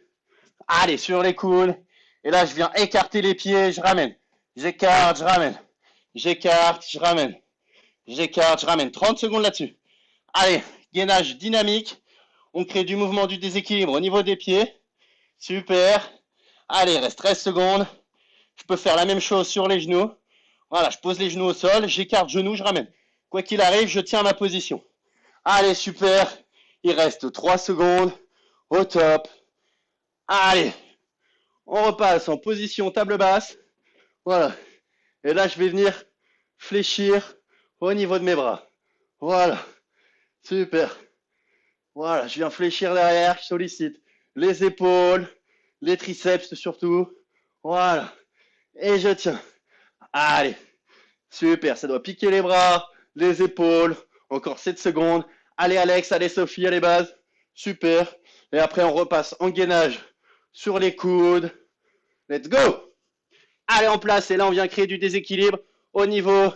Allez, sur les coudes. Et là, je viens écarter les pieds, je ramène. J'écarte, je ramène. J'écarte, je ramène. J'écarte, je ramène. 30 secondes là-dessus. Allez, gainage dynamique. On crée du mouvement du déséquilibre au niveau des pieds. Super. Allez, il reste 13 secondes. Je peux faire la même chose sur les genoux. Voilà, je pose les genoux au sol, j'écarte genoux, je ramène. Quoi qu'il arrive, je tiens ma position. Allez, super. Il reste 3 secondes. Au top. Allez. On repasse en position table basse. Voilà. Et là, je vais venir fléchir au niveau de mes bras. Voilà. Super. Voilà, je viens fléchir derrière, je sollicite les épaules, les triceps surtout. Voilà. Et je tiens. Allez, super, ça doit piquer les bras, les épaules. Encore 7 secondes. Allez Alex, allez Sophie, allez base. Super. Et après on repasse en gainage sur les coudes. Let's go. Allez en place. Et là on vient créer du déséquilibre au niveau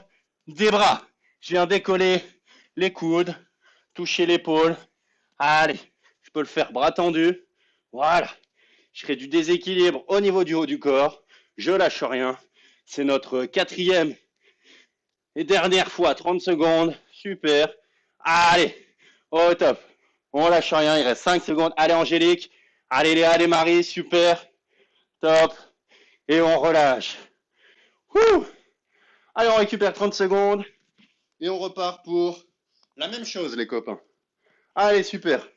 des bras. Je viens décoller les coudes, toucher l'épaule. Allez, je peux le faire bras tendus. Voilà. Je crée du déséquilibre au niveau du haut du corps. Je lâche rien. C'est notre quatrième et dernière fois, 30 secondes. Super. Allez, au top. On lâche rien, il reste 5 secondes. Allez Angélique. Allez Léa, allez Marie, super. Top. Et on relâche. Ouh. Allez, on récupère 30 secondes. Et on repart pour la même chose, les copains. Allez, super.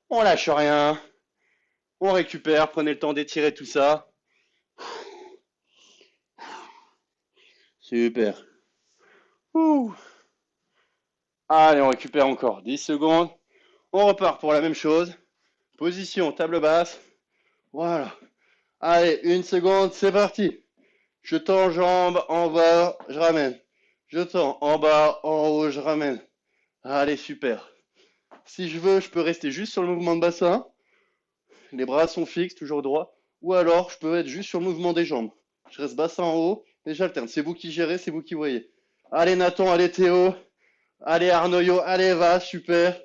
On lâche rien. On récupère. Prenez le temps d'étirer tout ça. Super. Ouh. Allez, on récupère encore 10 secondes. On repart pour la même chose. Position, table basse. Voilà. Allez, 1 seconde, c'est parti. Je tends jambe en bas, je ramène. Je tends en bas, en haut, je ramène. Allez, super. Si je veux, je peux rester juste sur le mouvement de bassin. Les bras sont fixes, toujours droits. Ou alors, je peux être juste sur le mouvement des jambes. Je reste bassin en haut et j'alterne. C'est vous qui gérez, c'est vous qui voyez. Allez Nathan, allez Théo. Allez Arnoyo, allez va, super.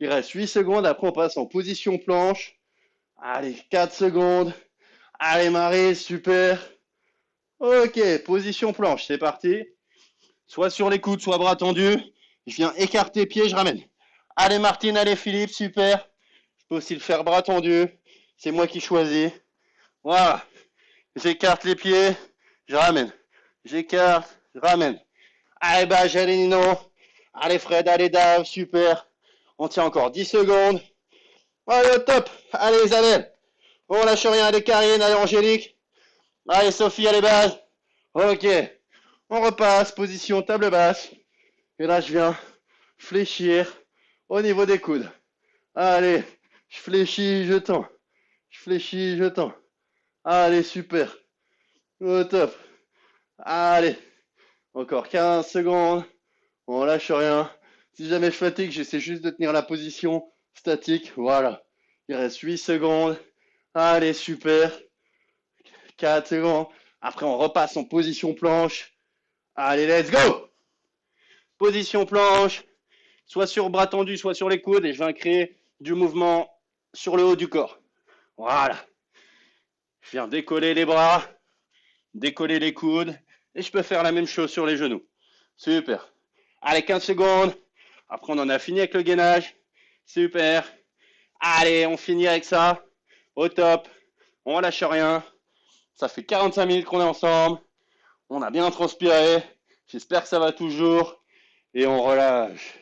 Il reste 8 secondes, après on passe en position planche. Allez, 4 secondes. Allez Marie, super. Ok, position planche, c'est parti. Soit sur les coudes, soit bras tendus. Je viens écarter pied, je ramène. Allez Martine, allez Philippe, super. Je peux aussi le faire bras tendus. C'est moi qui choisis. Voilà. J'écarte les pieds, je ramène. J'écarte, je ramène. Allez Baj, allez Nino. Allez Fred, allez Dave, super. On tient encore 10 secondes. Allez au top. Allez Isabelle. On lâche rien, allez Karine, allez Angélique. Allez Sophie, allez base. Ok. On repasse, position table basse. Et là je viens fléchir au niveau des coudes. Allez, je fléchis, je tends. Je fléchis, je tends. Allez, super. Au top. Allez. Encore 15 secondes. On lâche rien. Si jamais je fatigue, j'essaie juste de tenir la position statique. Voilà. Il reste 8 secondes. Allez, super. 4 secondes. Après, on repasse en position planche. Allez, let's go. Position planche. Soit sur bras tendus, soit sur les coudes. Et je viens créer du mouvement sur le haut du corps. Voilà. Je viens décoller les bras, décoller les coudes. Et je peux faire la même chose sur les genoux. Super. Allez, 15 secondes. Après, on en a fini avec le gainage. Super. Allez, on finit avec ça. Au top. On lâche rien. Ça fait 45 minutes qu'on est ensemble. On a bien transpiré. J'espère que ça va toujours. Et on relâche.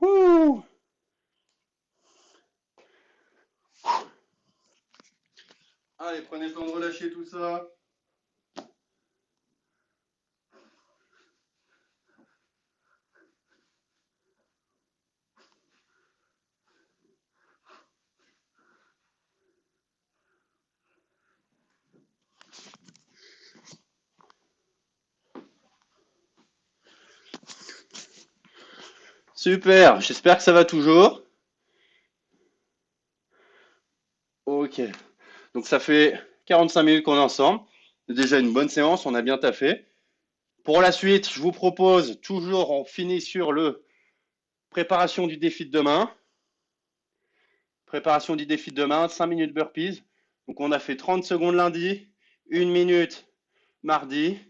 Ouh. Allez, prenez le temps de relâcher tout ça. Super, j'espère que ça va toujours. Ok, donc ça fait 45 minutes qu'on est ensemble. C'est déjà une bonne séance, on a bien taffé. Pour la suite, je vous propose, toujours on finit sur le préparation du défi de demain. Préparation du défi de demain, 5 minutes burpees. Donc on a fait 30 secondes lundi, 1 minute mardi,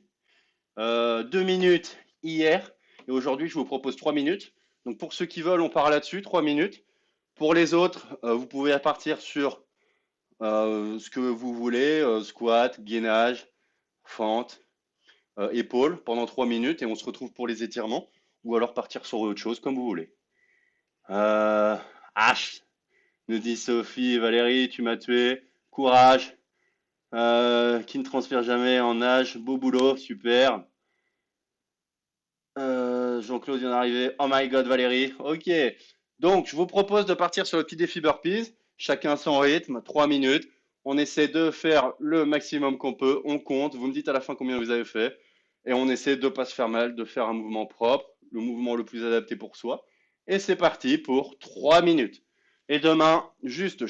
2 minutes hier. Et aujourd'hui, je vous propose 3 minutes. Donc pour ceux qui veulent, on part là-dessus, 3 minutes. Pour les autres, vous pouvez partir sur ce que vous voulez, squat, gainage, fente, épaule pendant 3 minutes et on se retrouve pour les étirements. Ou alors partir sur autre chose comme vous voulez. H, nous dit Sophie, Valérie, tu m'as tué. Courage. Qui ne transpire jamais en nage. Beau boulot, super. Jean-Claude vient d'arriver. Oh my god, Valérie. Ok. Donc, je vous propose de partir sur le petit défi burpees. Chacun son rythme, 3 minutes. On essaie de faire le maximum qu'on peut. On compte. Vous me dites à la fin combien vous avez fait. et on essaie de ne pas se faire mal, de faire un mouvement propre, le mouvement le plus adapté pour soi. Et c'est parti pour 3 minutes. Et demain, juste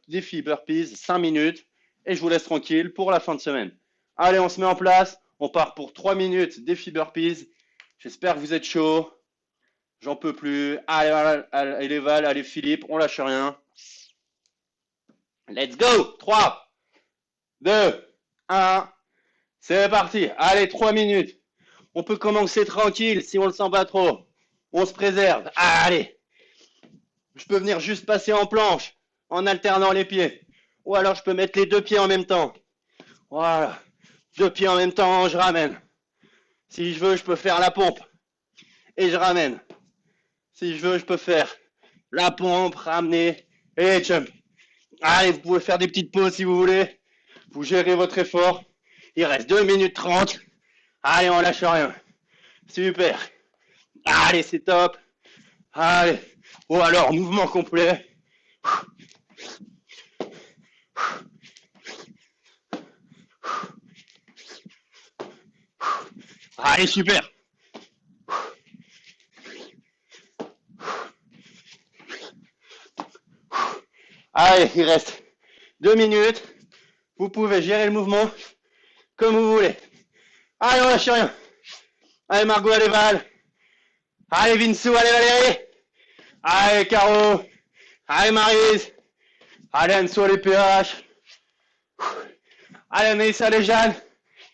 défi burpees, 5 minutes, et je vous laisse tranquille pour la fin de semaine. Allez, on se met en place, on part pour 3 minutes, défi burpees. J'espère que vous êtes chaud. J'en peux plus. Allez Val, allez Philippe, on lâche rien. Let's go. 3, 2, 1. C'est parti. Allez, 3 minutes. On peut commencer tranquille si on le sent pas trop. On se préserve. Allez. Je peux venir juste passer en planche en alternant les pieds. Ou alors je peux mettre les 2 pieds en même temps. Voilà. 2 pieds en même temps, je ramène. Si je veux, je peux faire la pompe. Et je ramène. Si je veux, je peux faire la pompe, ramener et jump. Allez, vous pouvez faire des petites pauses si vous voulez. Vous gérez votre effort. Il reste 2 minutes 30. Allez, on lâche rien. Super. Allez, c'est top. Allez. Ou alors, mouvement complet. Allez, super. Allez, il reste 2 minutes. Vous pouvez gérer le mouvement comme vous voulez. Allez, on lâche rien. Allez, Margot, allez, Val. Allez, Vinsou, allez, Valérie. Allez, Caro. Allez, Maryse. Allez, Anso, allez, PH. Allez, Anaïs, allez, Jeanne.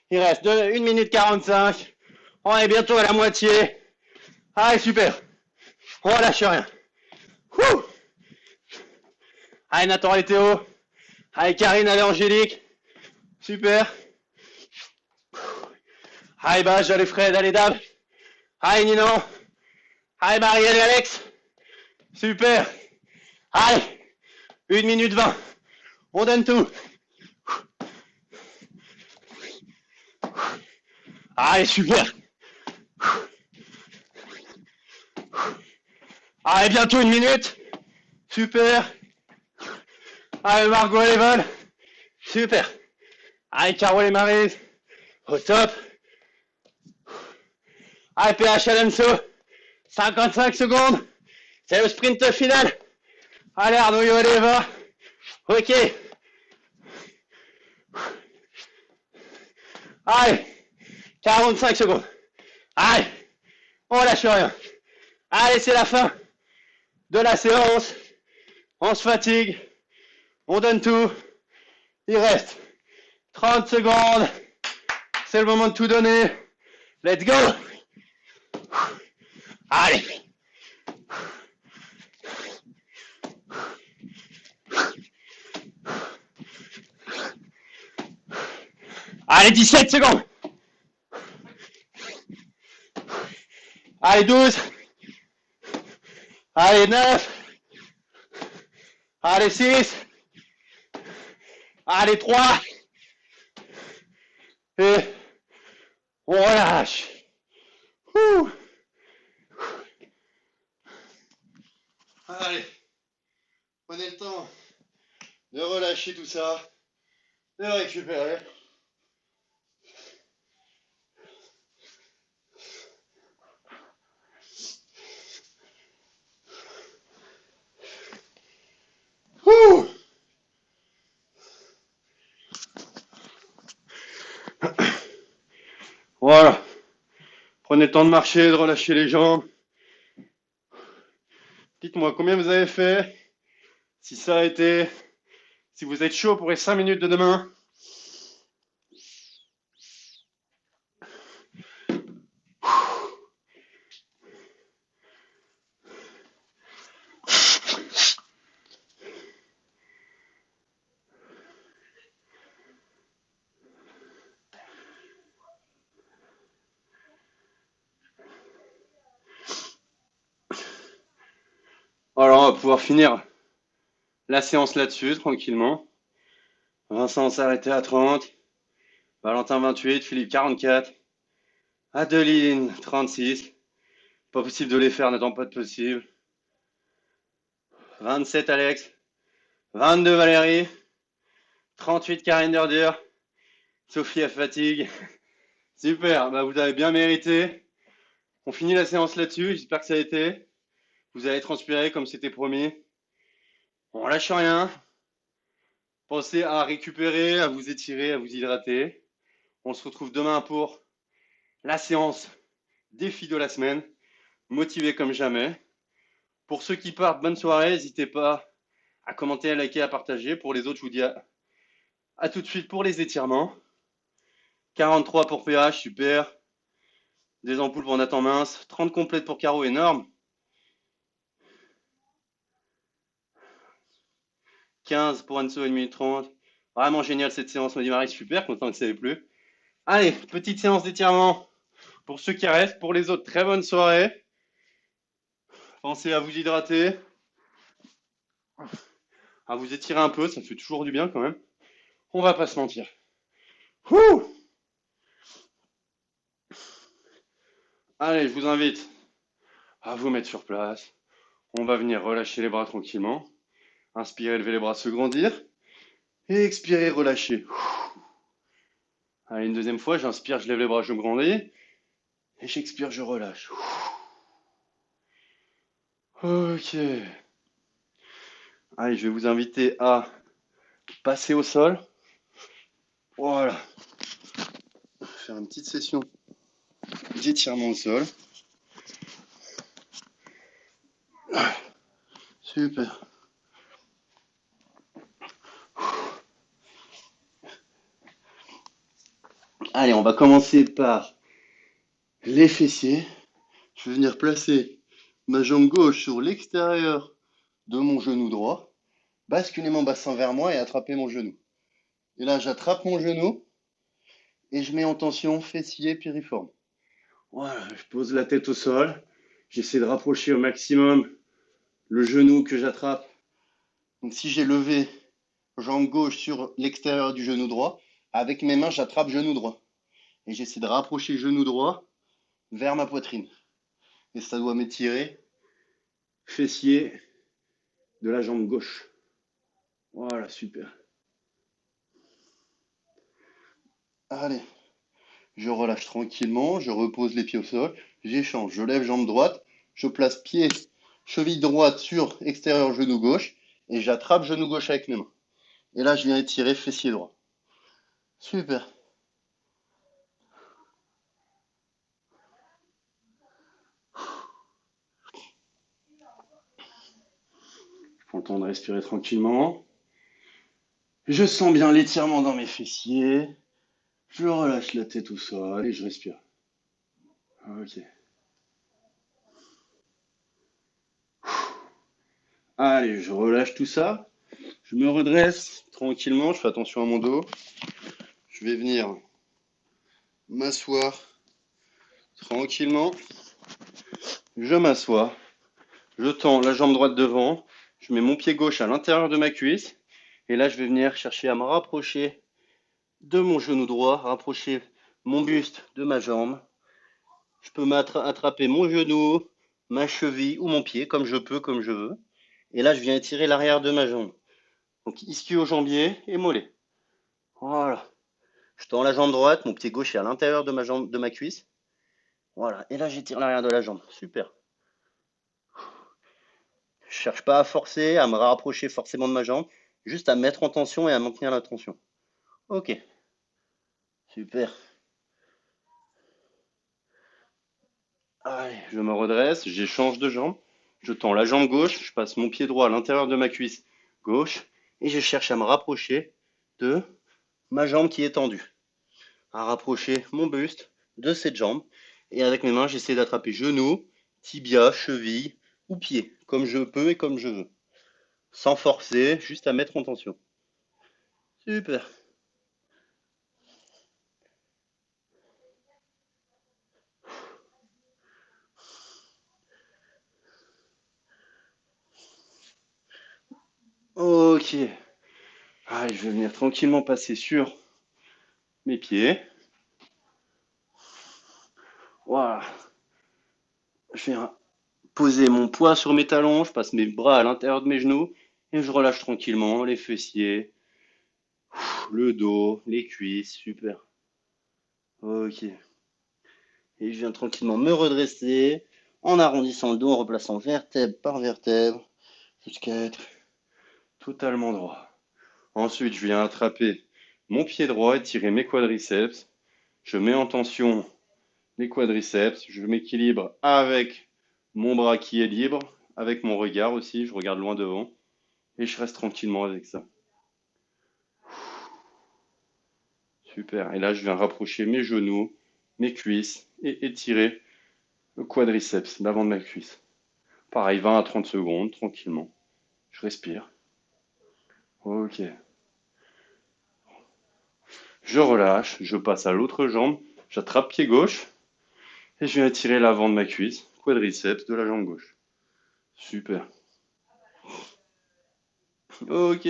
Il reste 1 minute 45. On est bientôt à la moitié. Allez, super. On lâche rien. Wouh. Allez, Nathan, allez, Théo. Allez, Karine, allez, Angélique. Super. Allez, Bach, allez, Fred, allez, Dab. Allez, Ninon. Allez, Marie, allez, Alex. Super. Allez. 1 minute 20. On donne tout. Allez, super. Allez, bientôt 1 minute. Super. Allez, Margot, allez, Vol. Super. Allez, Caro et Marie. Au top. Allez, PH Alenso. 55 secondes. C'est le sprint final. Allez, Arnaud, allez, va. Ok. Allez. 45 secondes. Allez. On lâche rien. Allez, c'est la fin de la séance. On se fatigue. On donne tout. Il reste 30 secondes. C'est le moment de tout donner. Let's go. Allez. Allez, 17 secondes. Allez, 12. Allez, 9. Allez, 6. Allez, 3. Et on relâche. Ouh. Allez, prenez le temps de relâcher tout ça, de récupérer. Ouh. Voilà. Prenez le temps de marcher, de relâcher les jambes. Dites-moi combien vous avez fait. Si ça a été. Si vous êtes chaud pour les 5 minutes de demain. Alors, on va pouvoir finir la séance là-dessus, tranquillement. Vincent s'est arrêté à 30. Valentin 28, Philippe 44. Adeline 36. Pas possible de les faire, n'attends pas de possible. 27 Alex. 22 Valérie. 38 Karine Durdur. Sophie à fatigue. Super, bah vous avez bien mérité. On finit la séance là-dessus, j'espère que ça a été. Vous avez transpiré comme c'était promis. On lâche rien. Pensez à récupérer, à vous étirer, à vous hydrater. On se retrouve demain pour la séance défi de la semaine. Motivé comme jamais. Pour ceux qui partent, bonne soirée. N'hésitez pas à commenter, à liker, à partager. Pour les autres, je vous dis à tout de suite pour les étirements. 43 pour PH, super. Des ampoules pour Nathan mince. 30 complètes pour Caro, énorme. 15 pour Anso, 1 minute 30. Vraiment génial cette séance, me dit Marie, super, content que ça ait plu. Allez, petite séance d'étirement pour ceux qui restent. Pour les autres, très bonne soirée. Pensez à vous hydrater, à vous étirer un peu, ça fait toujours du bien quand même. On va pas se mentir. Ouh. Allez, je vous invite à vous mettre sur place. On va venir relâcher les bras tranquillement. Inspirez, levez les bras, se grandir. Et expirez, relâchez. Allez, une deuxième fois, j'inspire, je lève les bras, je me grandis. Et j'expire, je relâche. Ok. Allez, je vais vous inviter à passer au sol. Voilà. Faire une petite session d'étirement au sol. Super. Allez, on va commencer par les fessiers. Je vais venir placer ma jambe gauche sur l'extérieur de mon genou droit, basculer mon bassin vers moi et attraper mon genou. Et là, j'attrape mon genou et je mets en tension fessier piriforme. Voilà, je pose la tête au sol. J'essaie de rapprocher au maximum le genou que j'attrape. Donc si j'ai levé jambe gauche sur l'extérieur du genou droit, avec mes mains, j'attrape genou droit. Et j'essaie de rapprocher genou droit vers ma poitrine. Et ça doit m'étirer fessier de la jambe gauche. Voilà, super. Allez, je relâche tranquillement, je repose les pieds au sol, j'échange, je lève jambe droite, je place pied, cheville droite sur extérieur genou gauche et j'attrape genou gauche avec mes mains. Et là, je viens étirer fessier droit. Super. Je prends le temps de respirer tranquillement. Je sens bien l'étirement dans mes fessiers. Je relâche la tête au sol et je respire. Ok. Allez, je relâche tout ça. Je me redresse tranquillement. Je fais attention à mon dos. Je vais venir m'asseoir tranquillement. Je m'assois. Je tends la jambe droite devant. Je mets mon pied gauche à l'intérieur de ma cuisse. Et là, je vais venir chercher à me rapprocher de mon genou droit, rapprocher mon buste de ma jambe. Je peux attraper mon genou, ma cheville ou mon pied, comme je peux, comme je veux. Et là, je viens étirer l'arrière de ma jambe. Donc ischio-jambier et mollet. Voilà. Je tends la jambe droite, mon pied gauche est à l'intérieur de ma jambe, de ma cuisse. Voilà. Et là, j'étire l'arrière de la jambe. Super. Je cherche pas à forcer, à me rapprocher forcément de ma jambe, juste à mettre en tension et à maintenir la tension. Ok. Super. Allez, je me redresse, j'échange de jambe. Je tends la jambe gauche, je passe mon pied droit à l'intérieur de ma cuisse gauche et je cherche à me rapprocher de ma jambe qui est tendue. À rapprocher mon buste de cette jambe. Et avec mes mains, j'essaie d'attraper genou, tibia, cheville ou pied, comme je peux et comme je veux. Sans forcer, juste à mettre en tension. Super. Ok. Allez, je vais venir tranquillement passer sur mes pieds. Voilà. Je viens poser mon poids sur mes talons, je passe mes bras à l'intérieur de mes genoux et je relâche tranquillement les fessiers, le dos, les cuisses, super. Ok. Et je viens tranquillement me redresser en arrondissant le dos, en replaçant vertèbre par vertèbre jusqu'à être totalement droit. Ensuite, je viens attraper mon pied droit et tirer mes quadriceps. Je mets en tension les quadriceps. Je m'équilibre avec mon bras qui est libre, avec mon regard aussi. Je regarde loin devant et je reste tranquillement avec ça. Super. Et là, je viens rapprocher mes genoux, mes cuisses et étirer le quadriceps, l'avant de ma cuisse. Pareil, 20 à 30 secondes, tranquillement. Je respire. Ok. Je relâche, je passe à l'autre jambe, j'attrape pied gauche et je viens étirer l'avant de ma cuisse, quadriceps de la jambe gauche. Super. Ok.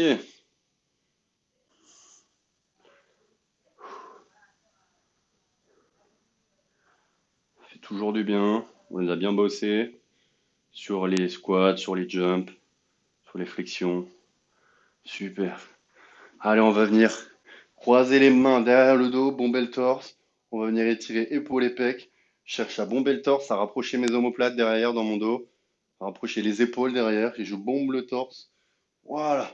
Ça fait toujours du bien. On les a bien bossé sur les squats, sur les jumps, sur les flexions. Super. Allez, on va venir croiser les mains derrière le dos, bomber le torse. On va venir étirer épaules et pecs. Je cherche à bomber le torse, à rapprocher mes omoplates derrière dans mon dos, à rapprocher les épaules derrière et je bombe le torse. Voilà.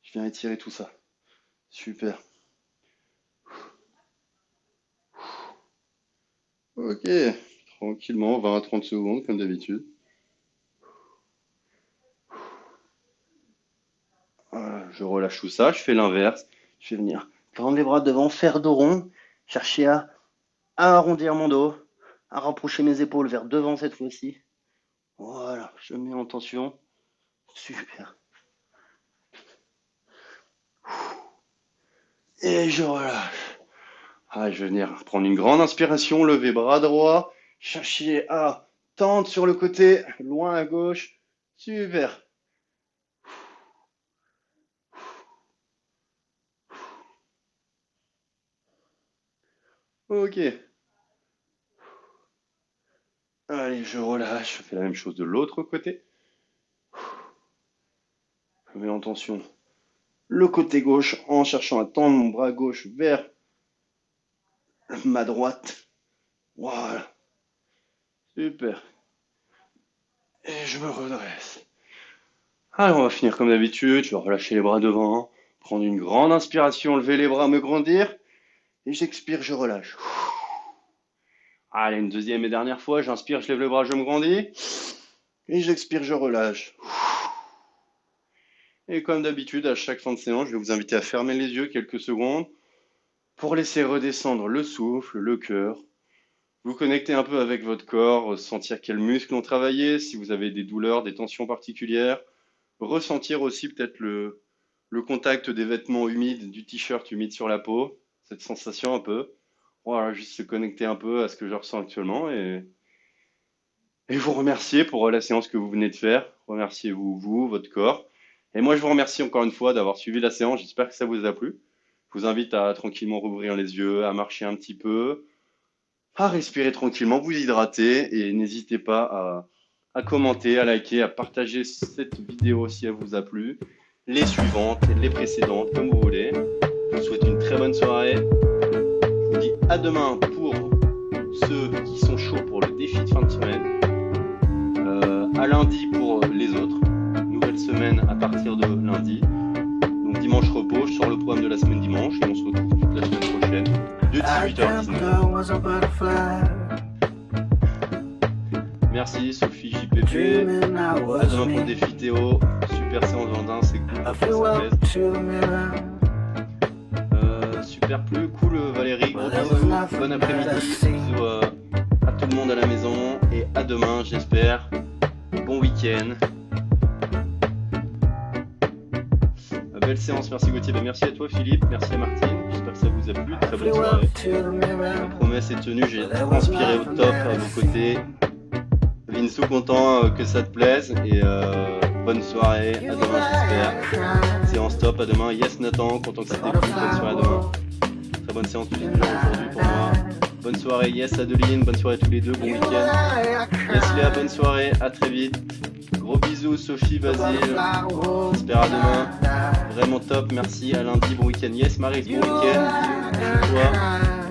Je viens étirer tout ça. Super. Ok. Tranquillement, 20 à 30 secondes comme d'habitude. Voilà, je relâche tout ça, je fais l'inverse. Je vais venir tendre les bras devant, faire dos rond, chercher à arrondir mon dos, à rapprocher mes épaules vers devant cette fois-ci. Voilà, je mets en tension. Super. Et je relâche. Ah, je vais venir prendre une grande inspiration, lever bras droit, chercher à tendre sur le côté, loin à gauche. Super. Ok. Allez, je relâche. Je fais la même chose de l'autre côté. Je mets en tension le côté gauche en cherchant à tendre mon bras gauche vers ma droite. Voilà. Super. Et je me redresse. Alors, on va finir comme d'habitude. Je vais relâcher les bras devant, prendre une grande inspiration, lever les bras, me grandir. Et j'expire, je relâche. Allez, une deuxième et dernière fois. J'inspire, je lève le bras, je me grandis. Et j'expire, je relâche. Et comme d'habitude, à chaque fin de séance, je vais vous inviter à fermer les yeux quelques secondes pour laisser redescendre le souffle, le cœur. Vous connecter un peu avec votre corps, sentir quels muscles ont travaillé, si vous avez des douleurs, des tensions particulières. Ressentir aussi peut-être le contact des vêtements humides, du t-shirt humide sur la peau, cette sensation un peu. Voilà, juste se connecter un peu à ce que je ressens actuellement et vous remercier pour la séance que vous venez de faire. Remerciez-vous, vous, votre corps. Et moi, je vous remercie encore une fois d'avoir suivi la séance. J'espère que ça vous a plu. Je vous invite à tranquillement rouvrir les yeux, à marcher un petit peu, à respirer tranquillement, vous hydrater et n'hésitez pas à commenter, à liker, à partager cette vidéo si elle vous a plu, les suivantes, les précédentes, comme vous voulez. Je vous souhaite une très bonne soirée. Je vous dis à demain pour ceux qui sont chauds pour le défi de fin de semaine. À lundi pour les autres. Nouvelle semaine à partir de lundi. Donc dimanche repos, je sors le programme de la semaine dimanche et on se retrouve toute la semaine prochaine de 18h à 19h. Merci Sophie JPP. À demain pour le défi Théo. Super séance Vendin, c'est cool. Super plus cool Valérie. Gros bisous. Bon après-midi. Bisous à tout le monde à la maison. Et à demain j'espère. Bon week-end. Belle séance, merci Gauthier. Merci à toi Philippe, merci à Martine. J'espère que ça vous a plu. Très bonne soirée. La promesse est tenue, j'ai transpiré au top à vos côtés. Vinsou, content que ça te plaise. Et bonne soirée. À demain, j'espère. Séance top, à demain. Yes Nathan, content que ça t'ait plu. Bonne soirée à demain. Très bonne séance de aujourd'hui pour moi. Bonne soirée, yes Adeline. Bonne soirée à tous les deux. Bon week-end. Yes Léa, bonne soirée. À très vite. Gros bisous Sophie, Basile. J'espère à demain. Vraiment top, merci. À lundi, bon week-end. Yes Marie, bon week-end. Bisous, toi.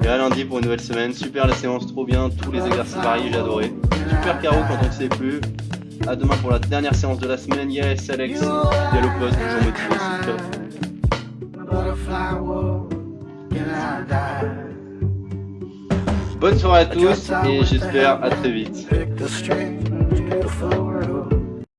Et à lundi. lundi pour une nouvelle semaine. Super la séance, trop bien. Tous les exercices variés, j'ai adoré. Super carreau quand on ne sait plus. À demain pour la dernière séance de la semaine. Yes, Alex. Il y a le poste, toujours motivé, c'est top. Bonne soirée à tous et j'espère à très vite. Pick the strange, beautiful